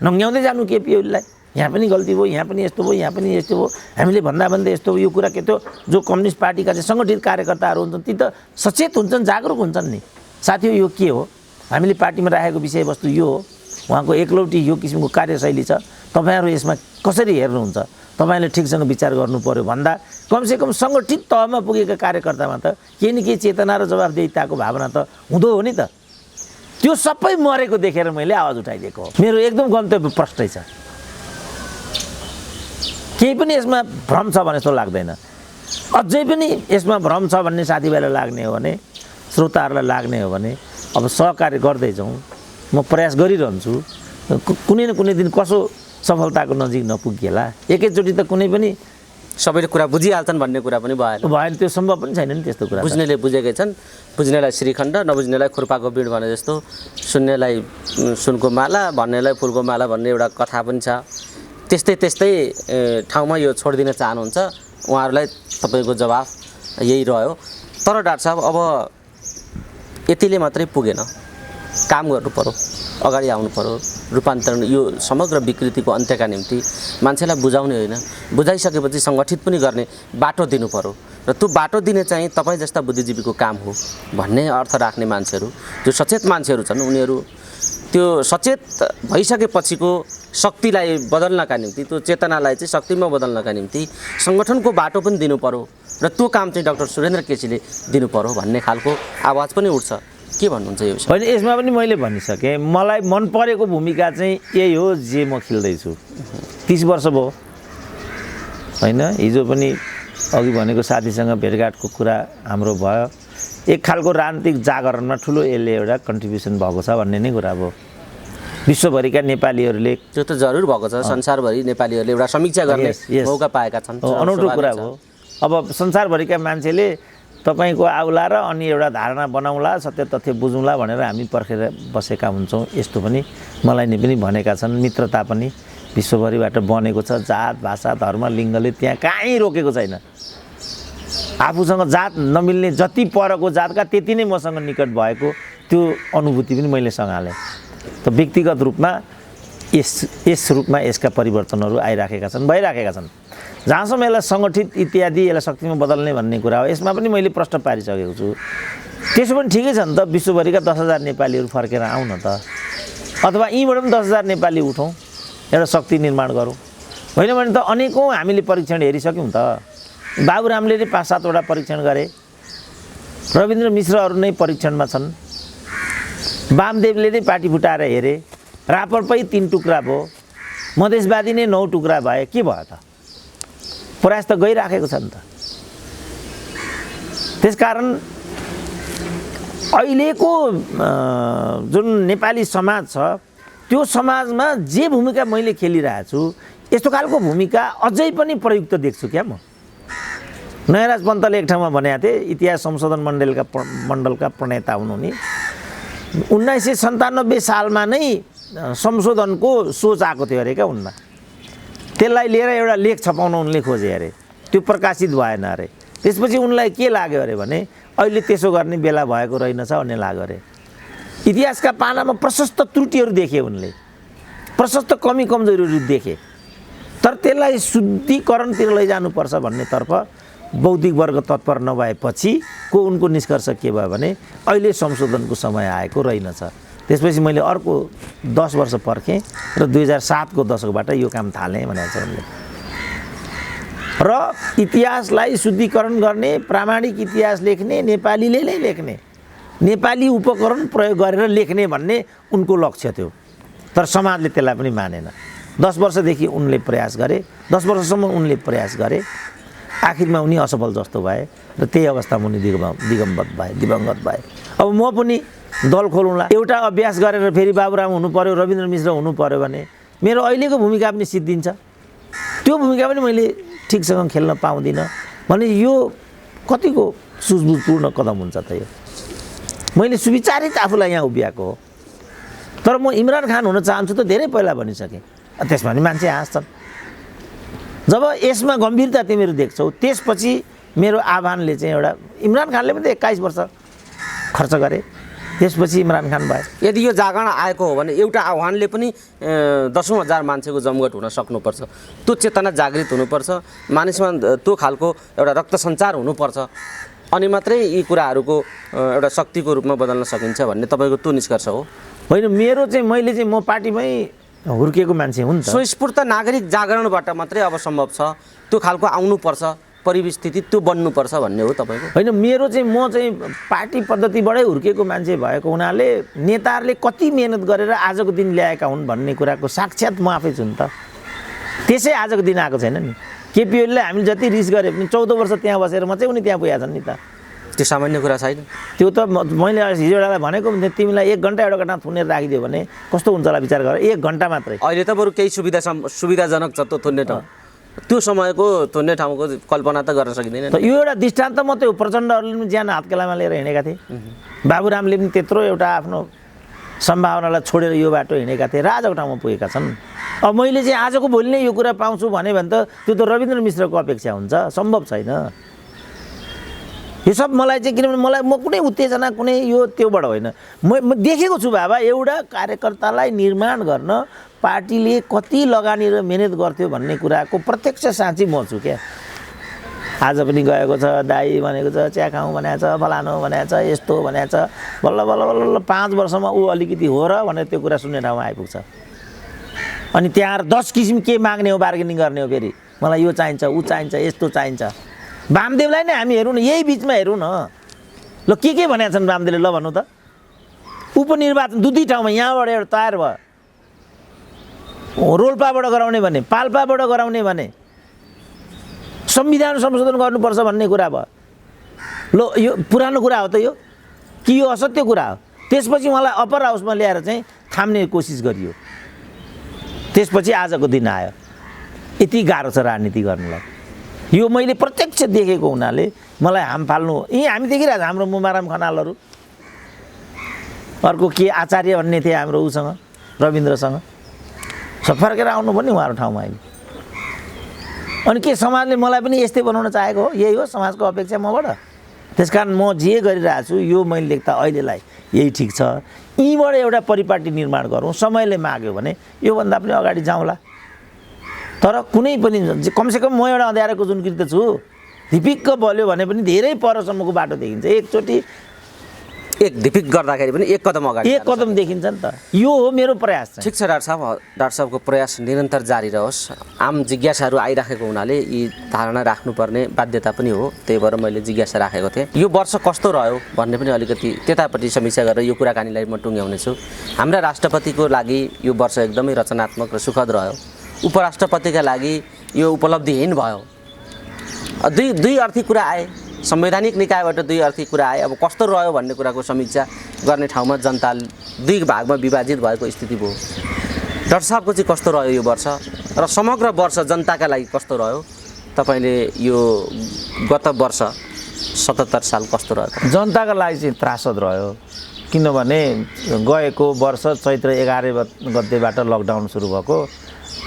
नङ्ग्याउँदै जानु केपी ओलीलाई, यहाँ पनि गल्ती भयो, यहाँ पनि यस्तो भयो, यहाँ पनि यस्तो भयो, हामीले भन्दा यस्तो हो। यो कुरा के त्यो जो कम्युनिस्ट पार्टीका चाहिँ सङ्गठित कार्यकर्ताहरू हुन्छन् ती त सचेत हुन्छन्, जागरुक हुन्छन् नि। साथी यो के हो, हामीले पार्टीमा राखेको विषयवस्तु यो हो, उहाँको एकलौटी यो किसिमको कार्यशैली छ, तपाईँहरू यसमा कसरी हेर्नुहुन्छ, तपाईँले ठिकसँग विचार गर्नु पर्यो भन्दा कमसेकम सङ्गठित तहमा पुगेका कार्यकर्तामा त केही न केही चेतना र जवाबदेहिताको भावना त हुँदो हो नि त। त्यो सबै मरेको देखेर मैले आवाज उठाइदिएको हो। मेरो एकदम गन्तव्य प्रष्टै छ, केही पनि यसमा भ्रम छ भने जस्तो लाग्दैन। अझै पनि यसमा भ्रम छ भन्ने साथीभाइलाई लाग्ने हो भने श्रोताहरूलाई लाग्ने हो भने अब सहकार्य गर्दै जाउँ, म प्रयास गरिरहन्छु। कुनै न कुनै दिन कसो सफलताको नजिक नपुगेला, एकैचोटि त कुनै पनि सबैले कुरा बुझिहाल्छन् भन्ने कुरा पनि भएन। त्यो सम्भव पनि छैन नि त्यस्तो कुरा। बुझ्नेले बुझेकै छन्, बुझ्नेलाई श्रीखण्ड, नबुझ्नेलाई खुर्पाको बिड भने जस्तो, सुन्नेलाई सुनको माला, भन्नेलाई फुलको माला भन्ने एउटा कथा पनि छ। त्यस्तै ठाउँमा यो छोडिदिन चाहनुहुन्छ, उहाँहरूलाई तपाईँको जवाफ यही रह्यो। तर डाक्टर साहब, अब यतिले मात्रै पुगेन, काम गर्नु पर्यो, अगाडि आउनु पर्यो। रूपान्तरण, यो समग्र विकृतिको अन्त्यका निम्ति मान्छेलाई बुझाउने होइन, बुझाइसकेपछि सङ्गठित पनि गर्ने बाटो दिनु पर्यो। र त्यो बाटो दिने चाहिँ तपाईँ जस्ता बुद्धिजीवीको काम हो भन्ने अर्थ राख्ने मान्छेहरू, जो सचेत मान्छेहरू छन्, उनीहरू त्यो सचेत भइसकेपछिको शक्तिलाई बदल्नका निम्ति, त्यो चेतनालाई चाहिँ शक्तिमा बदल्नका निम्ति सङ्गठनको बाटो पनि दिनु पर्यो। र त्यो काम चाहिँ डाक्टर सुरेन्द्र केसीले दिनु पर्यो भन्ने खालको आवाज पनि उठ्छ। के भन्नुहुन्छ यो विषय? होइन, यसमा पनि मैले भनिसकेँ, मलाई मन परेको भूमिका चाहिँ यही हो जे म खेल्दैछु। 30 वर्ष भयो होइन। हिजो पनि अघि भनेको साथीसँग भेटघाटको कुरा हाम्रो भयो। एक खालको राजनीतिक जागरणमा ठुलो यसले एउटा कन्ट्रिब्युसन भएको छ भन्ने नै कुरा भयो। विश्वभरिका नेपालीहरूले, त्यो त जरुर भएको छ, संसारभरि नेपालीहरूले एउटा समीक्षा गर्ने मौका पाएका छन्। अनौठो कुरा हो। अब संसारभरिका मान्छेले तपाईँको आउला र अनि एउटा धारणा बनाउँला, सत्य तथ्य बुझौँला भनेर हामी पर्खेर बसेका हुन्छौँ। यस्तो पनि मलाई नै पनि भनेका छन्। मित्रता पनि विश्वभरिबाट बनेको छ। जात, भाषा, धर्म, लिङ्गले त्यहाँ कहीँ रोकेको छैन। आफूसँग जात नमिल्ने जति परको जातका त्यति नै मसँग निकट भएको त्यो अनुभूति पनि मैले सँगालेँ। त व्यक्तिगत रूपमा यस रूपमा यसका परिवर्तनहरू आइराखेका छन्, भइराखेका छन्। जहाँसम्म यसलाई सङ्गठित इत्यादि यसलाई शक्तिमा बदल्ने भन्ने कुरा हो, यसमा पनि मैले प्रश्न पारिसकेको छु। त्यसो पनि ठिकै छ नि त, विश्वभरिका 10,000 नेपालीहरू फर्केर आउन त, अथवा यहीँबाट पनि 10,000 नेपाली उठौँ, एउटा शक्ति निर्माण गरौँ। होइन भने त अनेकौँ हामीले परीक्षण हेरिसक्यौँ त। बाबुरामले 5-7 वटा परीक्षण गरे, रविन्द्र मिश्रहरू नै परीक्षणमा छन्, वामदेवले नै पार्टी फुटाएर हेरे, रापरपै 3 टुक्रा भयो, मधेसवादी नै 9 टुक्रा भए। के भयो त? प्रयास त गइराखेको छ नि त। त्यसकारण अहिलेको जुन नेपाली समाज छ, त्यो समाजमा जे भूमिका मैले खेलिरहेको छु, यस्तो खालको भूमिका अझै पनि प्रयुक्त देख्छु क्या म। नयराज पन्तले एक ठाउँमा भनेका थिए, इतिहास संशोधन मण्डलका प्रणेता हुनुहुने, 1997 सालमा नै संशोधनको सोच आएको थियो अरे क्या उनमा। त्यसलाई लिएर एउटा लेख छपाउन उनले खोजे अरे, त्यो प्रकाशित भएन अरे। त्यसपछि उनलाई के लाग्यो अरे भने अहिले त्यसो गर्ने बेला भएको रहेनछ भन्ने लाग्यो अरे। इतिहासका पानामा प्रशस्त त्रुटिहरू देखे उनले, प्रशस्त कमी कमजोरीहरू देखे। तर त्यसलाई शुद्धिकरणतिर लैजानुपर्छ भन्नेतर्फ बौद्धिक वर्ग तत्पर नभएपछि को उनको निष्कर्ष के भयो भने अहिले संशोधनको समय आएको रहेनछ। त्यसपछि मैले अर्को 10 वर्ष पर्खेँ र 2007 को दशकबाट यो काम थालेँ भनेको छ उनले। र इतिहासलाई शुद्धिकरण गर्ने, प्रामाणिक इतिहास लेख्ने, नेपालीले नै लेख्ने, नेपाली उपकरण प्रयोग गरेर लेख्ने भन्ने उनको लक्ष्य थियो। तर समाजले त्यसलाई पनि मानेन। 10 वर्षदेखि उनले प्रयास गरे, 10 वर्षसम्म उनले प्रयास गरे, आखिरमा उनी असफल जस्तो भए र त्यही अवस्थामा उनी दिवंगत भए। अब म पनि दल खोलौँला, एउटा अभ्यास गरेर फेरि बाबुराम हुनु पर्यो, रविन्द्र मिश्र हुनु पर्यो भने मेरो अहिलेको भूमिका पनि सिद्धिन्छ। त्यो भूमिका पनि मैले ठिकसँग खेल्न पाउँदिनँ भने यो कतिको सुझबुझपूर्ण कदम हुन्छ त यो। मैले सुविचारित आफूलाई यहाँ उभिएको हो। तर म इमरान खान हुन चाहन्छु त धेरै पहिला भनिसकेँ। त्यसमा पनि मान्छे हाँस्छन्। जब यसमा गम्भीरता तिमीहरू देख्छौ, त्यसपछि मेरो आह्वानले चाहिँ एउटा, इमरान खानले पनि 21 वर्ष खर्च गरे, त्यसपछि इमरान खान भयो। यदि यो जागरण आएको हो भने एउटा आह्वानले पनि 10,000 मान्छेको जमघट हुन सक्नुपर्छ। त्यो चेतना जागृत हुनुपर्छ, मानिसमा त्यो खालको एउटा रक्त सञ्चार हुनुपर्छ, अनि मात्रै यी कुराहरूको एउटा शक्तिको रूपमा बदल्न सकिन्छ भन्ने तपाईँको त्यो निष्कर्ष हो? होइन, मेरो चाहिँ म पार्टीमै हुर्किएको मान्छे हुन् त। स्वस्फूर्त नागरिक जागरणबाट मात्रै अब सम्भव छ, त्यो खालको आउनुपर्छ, परिस्थिति त्यो बन्नुपर्छ भन्ने हो तपाईँको? होइन, म चाहिँ पार्टी पद्धतिबाटै हुर्किएको मान्छे भएको हुनाले नेताहरूले कति मेहनत गरेर आजको दिन ल्याएका हुन् भन्ने कुराको साक्षात् म आफै छु नि त। त्यसै आजको दिन आएको छैन नि। केपी ओलीलाई हामीले जति रिस गरे पनि 14 वर्ष त्यहाँ बसेर म चाहिँ उनी त्यहाँ पुगेका छन् नि त। त्यो सामान्य कुरा छैन। त्यो त मैले हिजो एउटालाई भनेको तिमीलाई 1 घन्टा एउटा घटना थुनेर राखिदियो भने कस्तो हुन्छ होला विचार गर। 1 घन्टा मात्रै। अहिले त बरु केही सुविधाजनक छ त्यो थुन्ने ठाउँ, त्यो समयको थुन्ने ठाउँको कल्पना त गर्न सकिँदैन। त यो एउटा दृष्टान्त मात्रै हो। प्रचण्डहरूले पनि ज्यान हातकेलामा लिएर हिँडेका थिए, बाबुरामले पनि त्यत्रो एउटा आफ्नो सम्भावनालाई छोडेर यो बाटो हिँडेका थिए र आजको ठाउँमा पुगेका छन्। अब मैले चाहिँ आजको भोलि नै यो कुरा पाउँछु भने त त्यो त रविन्द्र मिश्रको अपेक्षा हुन्छ, सम्भव छैन। यो सब मलाई चाहिँ किनभने म कुनै उत्तेजना कुनै यो त्योबाट होइन, म देखेको छु बाबा एउटा कार्यकर्तालाई निर्माण गर्न पार्टीले कति लगानी र मेहनत गर्थ्यो भन्ने कुराको प्रत्यक्ष साँची म छु क्या। आज पनि गएको छ, दाई भनेको छ, चिया खाउँ भनेको छ, फलानु भनेको छ, यस्तो भनेको छ, बल्ल बल्ल बल्ल 5 वर्षमा ऊ अलिकति हो र भनेर त्यो कुरा सुन्ने ठाउँमा आइपुग्छ। अनि त्यहाँ 10 किसिम के माग्ने हो, बार्गेनिङ गर्ने हो, फेरि मलाई यो चाहिन्छ, ऊ चाहिन्छ, यस्तो चाहिन्छ। वामदेवलाई नै हामी हेरौँ न, यही बिचमा हेरौँ न, ल के भनेका छन् वामदेवले, ल भन्नु त। उपनिर्वाचन 2 ठाउँमा यहाँबाट एउटा तयार भयो, रोल्पाबाट गराउने भने, पाल्पाबाट गराउने भने, संविधान संशोधन गर्नुपर्छ भन्ने कुरा भयो। ल यो पुरानो कुरा हो त यो कि यो असत्य कुरा हो? त्यसपछि उहाँलाई अप्पर हाउसमा ल्याएर चाहिँ थाम्ने कोसिस गरियो। त्यसपछि आजको दिन आयो। यति गाह्रो छ राजनीति गर्नलाई। यो मैले प्रत्यक्ष देखेको हुनाले मलाई हाम फाल्नु, यी हामी देखिरहेको छ हाम्रो मुमाराम खनालहरू, अर्को के आचार्य भन्ने थिए हाम्रो उसँग रविन्द्रसँग, सब फर्केर आउनु पनि उहाँहरू ठाउँमा अहिले। अनि के समाजले मलाई पनि यस्तै बनाउन चाहेको हो? यही हो समाजको अपेक्षा मबाट। त्यसकारण म जे गरिरहेको छु यो मैले लेख्दा अहिलेलाई यही ठिक छ, यहीँबाट एउटा परिपाटी निर्माण गरौँ। समयले माग्यो भने योभन्दा पनि अगाडि जाउँला, तर कुनै पनि कमसेकम म एउटा अँध्यारोको जुनकृत छु, धिपिक्क बल्यो भने पनि धेरै परसम्मको बाटो देखिन्छ। एकचोटि एक धिपिक गर्दाखेरि पनि एक कदम अगाडि, एक कदम देखिन्छ नि त। यो हो मेरो प्रयास चाहिँ। ठिक छ डाक्टर साहबको प्रयास निरन्तर जारी रहोस्। आम जिज्ञासाहरू आइराखेको हुनाले यी धारणा राख्नुपर्ने बाध्यता पनि हो, त्यही भएर मैले जिज्ञासा राखेको थिएँ। यो वर्ष कस्तो रह्यो भन्ने पनि अलिकति त्यतापट्टि समीक्षा गरेर यो कुराकानीलाई म टुङ्ग्याउनेछु। हाम्रा राष्ट्रपतिको लागि यो वर्ष एकदमै रचनात्मक र सुखद रह्यो। उपराष्ट्रपतिका लागि यो उपलब्धिहीन भयो। दुई अर्थी कुरा आए, संवैधानिक निकायबाट 2 अर्थी कुरा आए। अब कस्तो रह्यो भन्ने कुराको समीक्षा गर्ने ठाउँमा जनता 2 भागमा विभाजित भएको स्थिति भयो। डाक्टर साहबको चाहिँ कस्तो रह्यो यो वर्ष र समग्र वर्ष जनताका लागि कस्तो रह्यो? तपाईँले यो गत वर्ष 77 साल कस्तो रह्यो? जनताका लागि चाहिँ त्रासद रह्यो, किनभने गएको वर्ष चैत्र 11 गतेबाट लकडाउन सुरु भएको,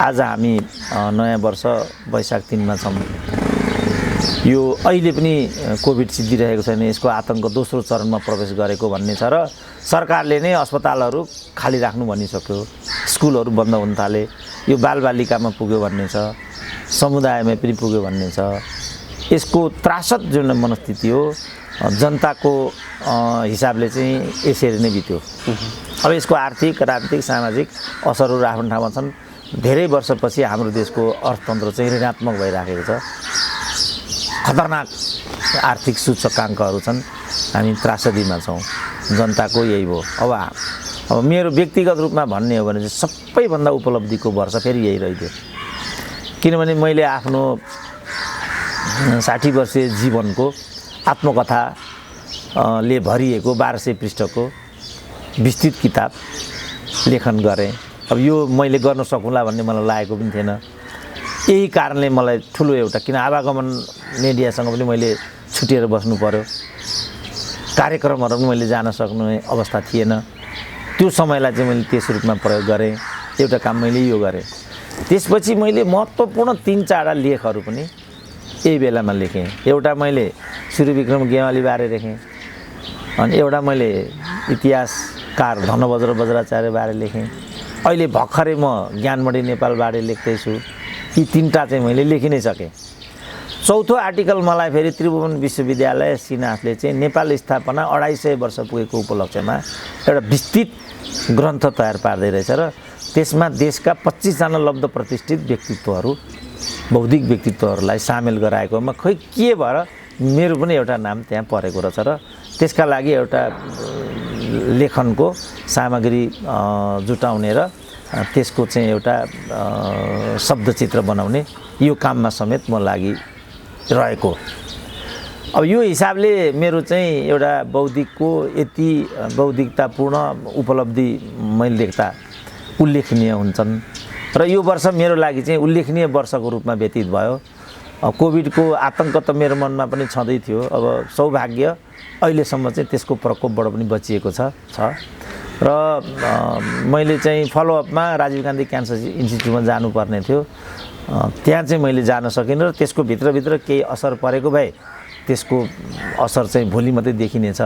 आज हामी नयाँ वर्ष वैशाख 3 मा छौँ। यो अहिले पनि कोभिड सिद्धिरहेको छैन, यसको आतङ्क दोस्रो चरणमा प्रवेश गरेको भन्ने छ र सरकारले नै अस्पतालहरू खाली राख्नु भनिसक्यो, स्कुलहरू बन्द हुन थाले, यो बालबालिकामा पुग्यो भन्ने छ, समुदायमा पनि पुग्यो भन्ने छ। यसको त्रासद जुन मनस्थिति हो जनताको हिसाबले चाहिँ यसरी नै बित्यो। अब यसको आर्थिक राजनीतिक सामाजिक असरहरू आफ्नो ठाउँमा छन्। धेरै वर्षपछि हाम्रो देशको अर्थतन्त्र चाहिँ ऋणात्मक भइराखेको छ, खतरनाक आर्थिक सूचकाङ्कहरू छन्, हामी त्रासदीमा छौँ। जनताको यही भयो। अब मेरो व्यक्तिगत रूपमा भन्ने हो भने चाहिँ सबैभन्दा उपलब्धिको वर्ष फेरि यही रहिदियो, किनभने मैले आफ्नो 60 वर्षीय जीवनको आत्मकथाले भरिएको 1200 पृष्ठको विस्तृत किताब लेखन गरेँ। अब यो मैले गर्न सकुँला भन्ने मलाई लागेको पनि थिएन। यही कारणले मलाई ठुलो एउटा, किन आवागमन मिडियासँग पनि मैले छुटिएर बस्नु पर्यो, कार्यक्रमहरू पनि मैले जान सक्ने अवस्था थिएन। त्यो समयलाई चाहिँ मैले त्यस रूपमा प्रयोग गरेँ। एउटा काम मैले यो गरेँ। त्यसपछि मैले महत्त्वपूर्ण 3-4 लेखहरू पनि यही बेलामा लेखेँ। एउटा मैले सूर्यविक्रम गेवाली बारे लेखेँ, अनि एउटा मैले इतिहासकार धनबज्र बज्राचार्य बारे लेखेँ। अहिले भर्खरै म ज्ञानमणि नेपाल बारे लेख्दैछु। यी 3टा चाहिँ मैले लेखि नै सकेँ। चौथो आर्टिकल मलाई फेरि त्रिभुवन विश्वविद्यालय सिनाथले चाहिँ नेपाल स्थापना 250 वर्ष पुगेको उपलक्ष्यमा एउटा विस्तृत ग्रन्थ तयार पार्दै रहेछ र त्यसमा देशका 25 जना लब्ध प्रतिष्ठित व्यक्तित्वहरू, बौद्धिक व्यक्तित्वहरूलाई सामेल गराएकोमा खै के भएर मेरो पनि एउटा नाम त्यहाँ परेको रहेछ र त्यसका लागि एउटा लेखनको सामग्री जुटाउने र त्यसको चाहिँ एउटा शब्दचित्र बनाउने यो काममा समेत म लागि रहेको। अब यो हिसाबले मेरो चाहिँ एउटा बौद्धिकको यति बौद्धिकतापूर्ण उपलब्धि मैले देख्दा उल्लेखनीय हुन्छन् र यो वर्ष मेरो लागि चाहिँ उल्लेखनीय वर्षको रूपमा व्यतीत भयो। कोभिडको आतंक त मेरो मनमा पनि छँदै थियो। अब सौभाग्य अहिलेसम्म चाहिँ त्यसको प्रकोपबाट पनि बचिएको छ र मैले चाहिँ फलोअपमा राजीव गान्धी क्यान्सर इन्स्टिच्युटमा जानुपर्ने थियो। त्यहाँ चाहिँ मैले जान सकिनँ र त्यसको भित्रभित्र केही असर परेको भए त्यसको असर चाहिँ भोलि मात्रै देखिनेछ।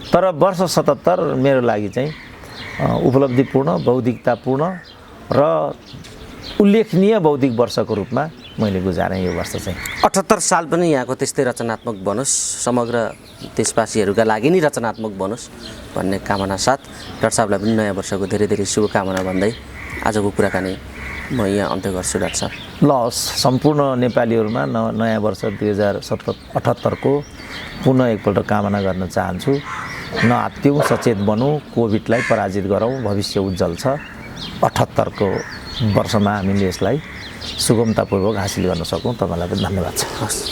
तर वर्ष 77 मेरो लागि चाहिँ उपलब्धिपूर्ण बौद्धिकतापूर्ण र उल्लेखनीय बौद्धिक वर्षको रूपमा मैले गुजारेँ यो वर्ष चाहिँ। 78 साल पनि यहाँको त्यस्तै रचनात्मक बनोस्, समग्र देशवासीहरूका लागि नै रचनात्मक बनोस् भन्ने कामना साथ डाक्टर साहबलाई पनि नयाँ वर्षको धेरै धेरै शुभकामना भन्दै आजको कुराकानी म यहाँ अन्त्य गर्छु। डाक्टर साहब लस सम्पूर्ण नेपालीहरूमा नयाँ वर्ष 2078 को पुनः एकपल्ट कामना गर्न चाहन्छु। नआत्तियौँ, सचेत बनौँ, कोभिडलाई पराजित गरौँ, भविष्य उज्जवल छ। 78 को वर्षमा हामीले यसलाई सुगमतापूर्वक हासिल गर्न सकौँ। तपाईँलाई पनि धन्यवाद छ।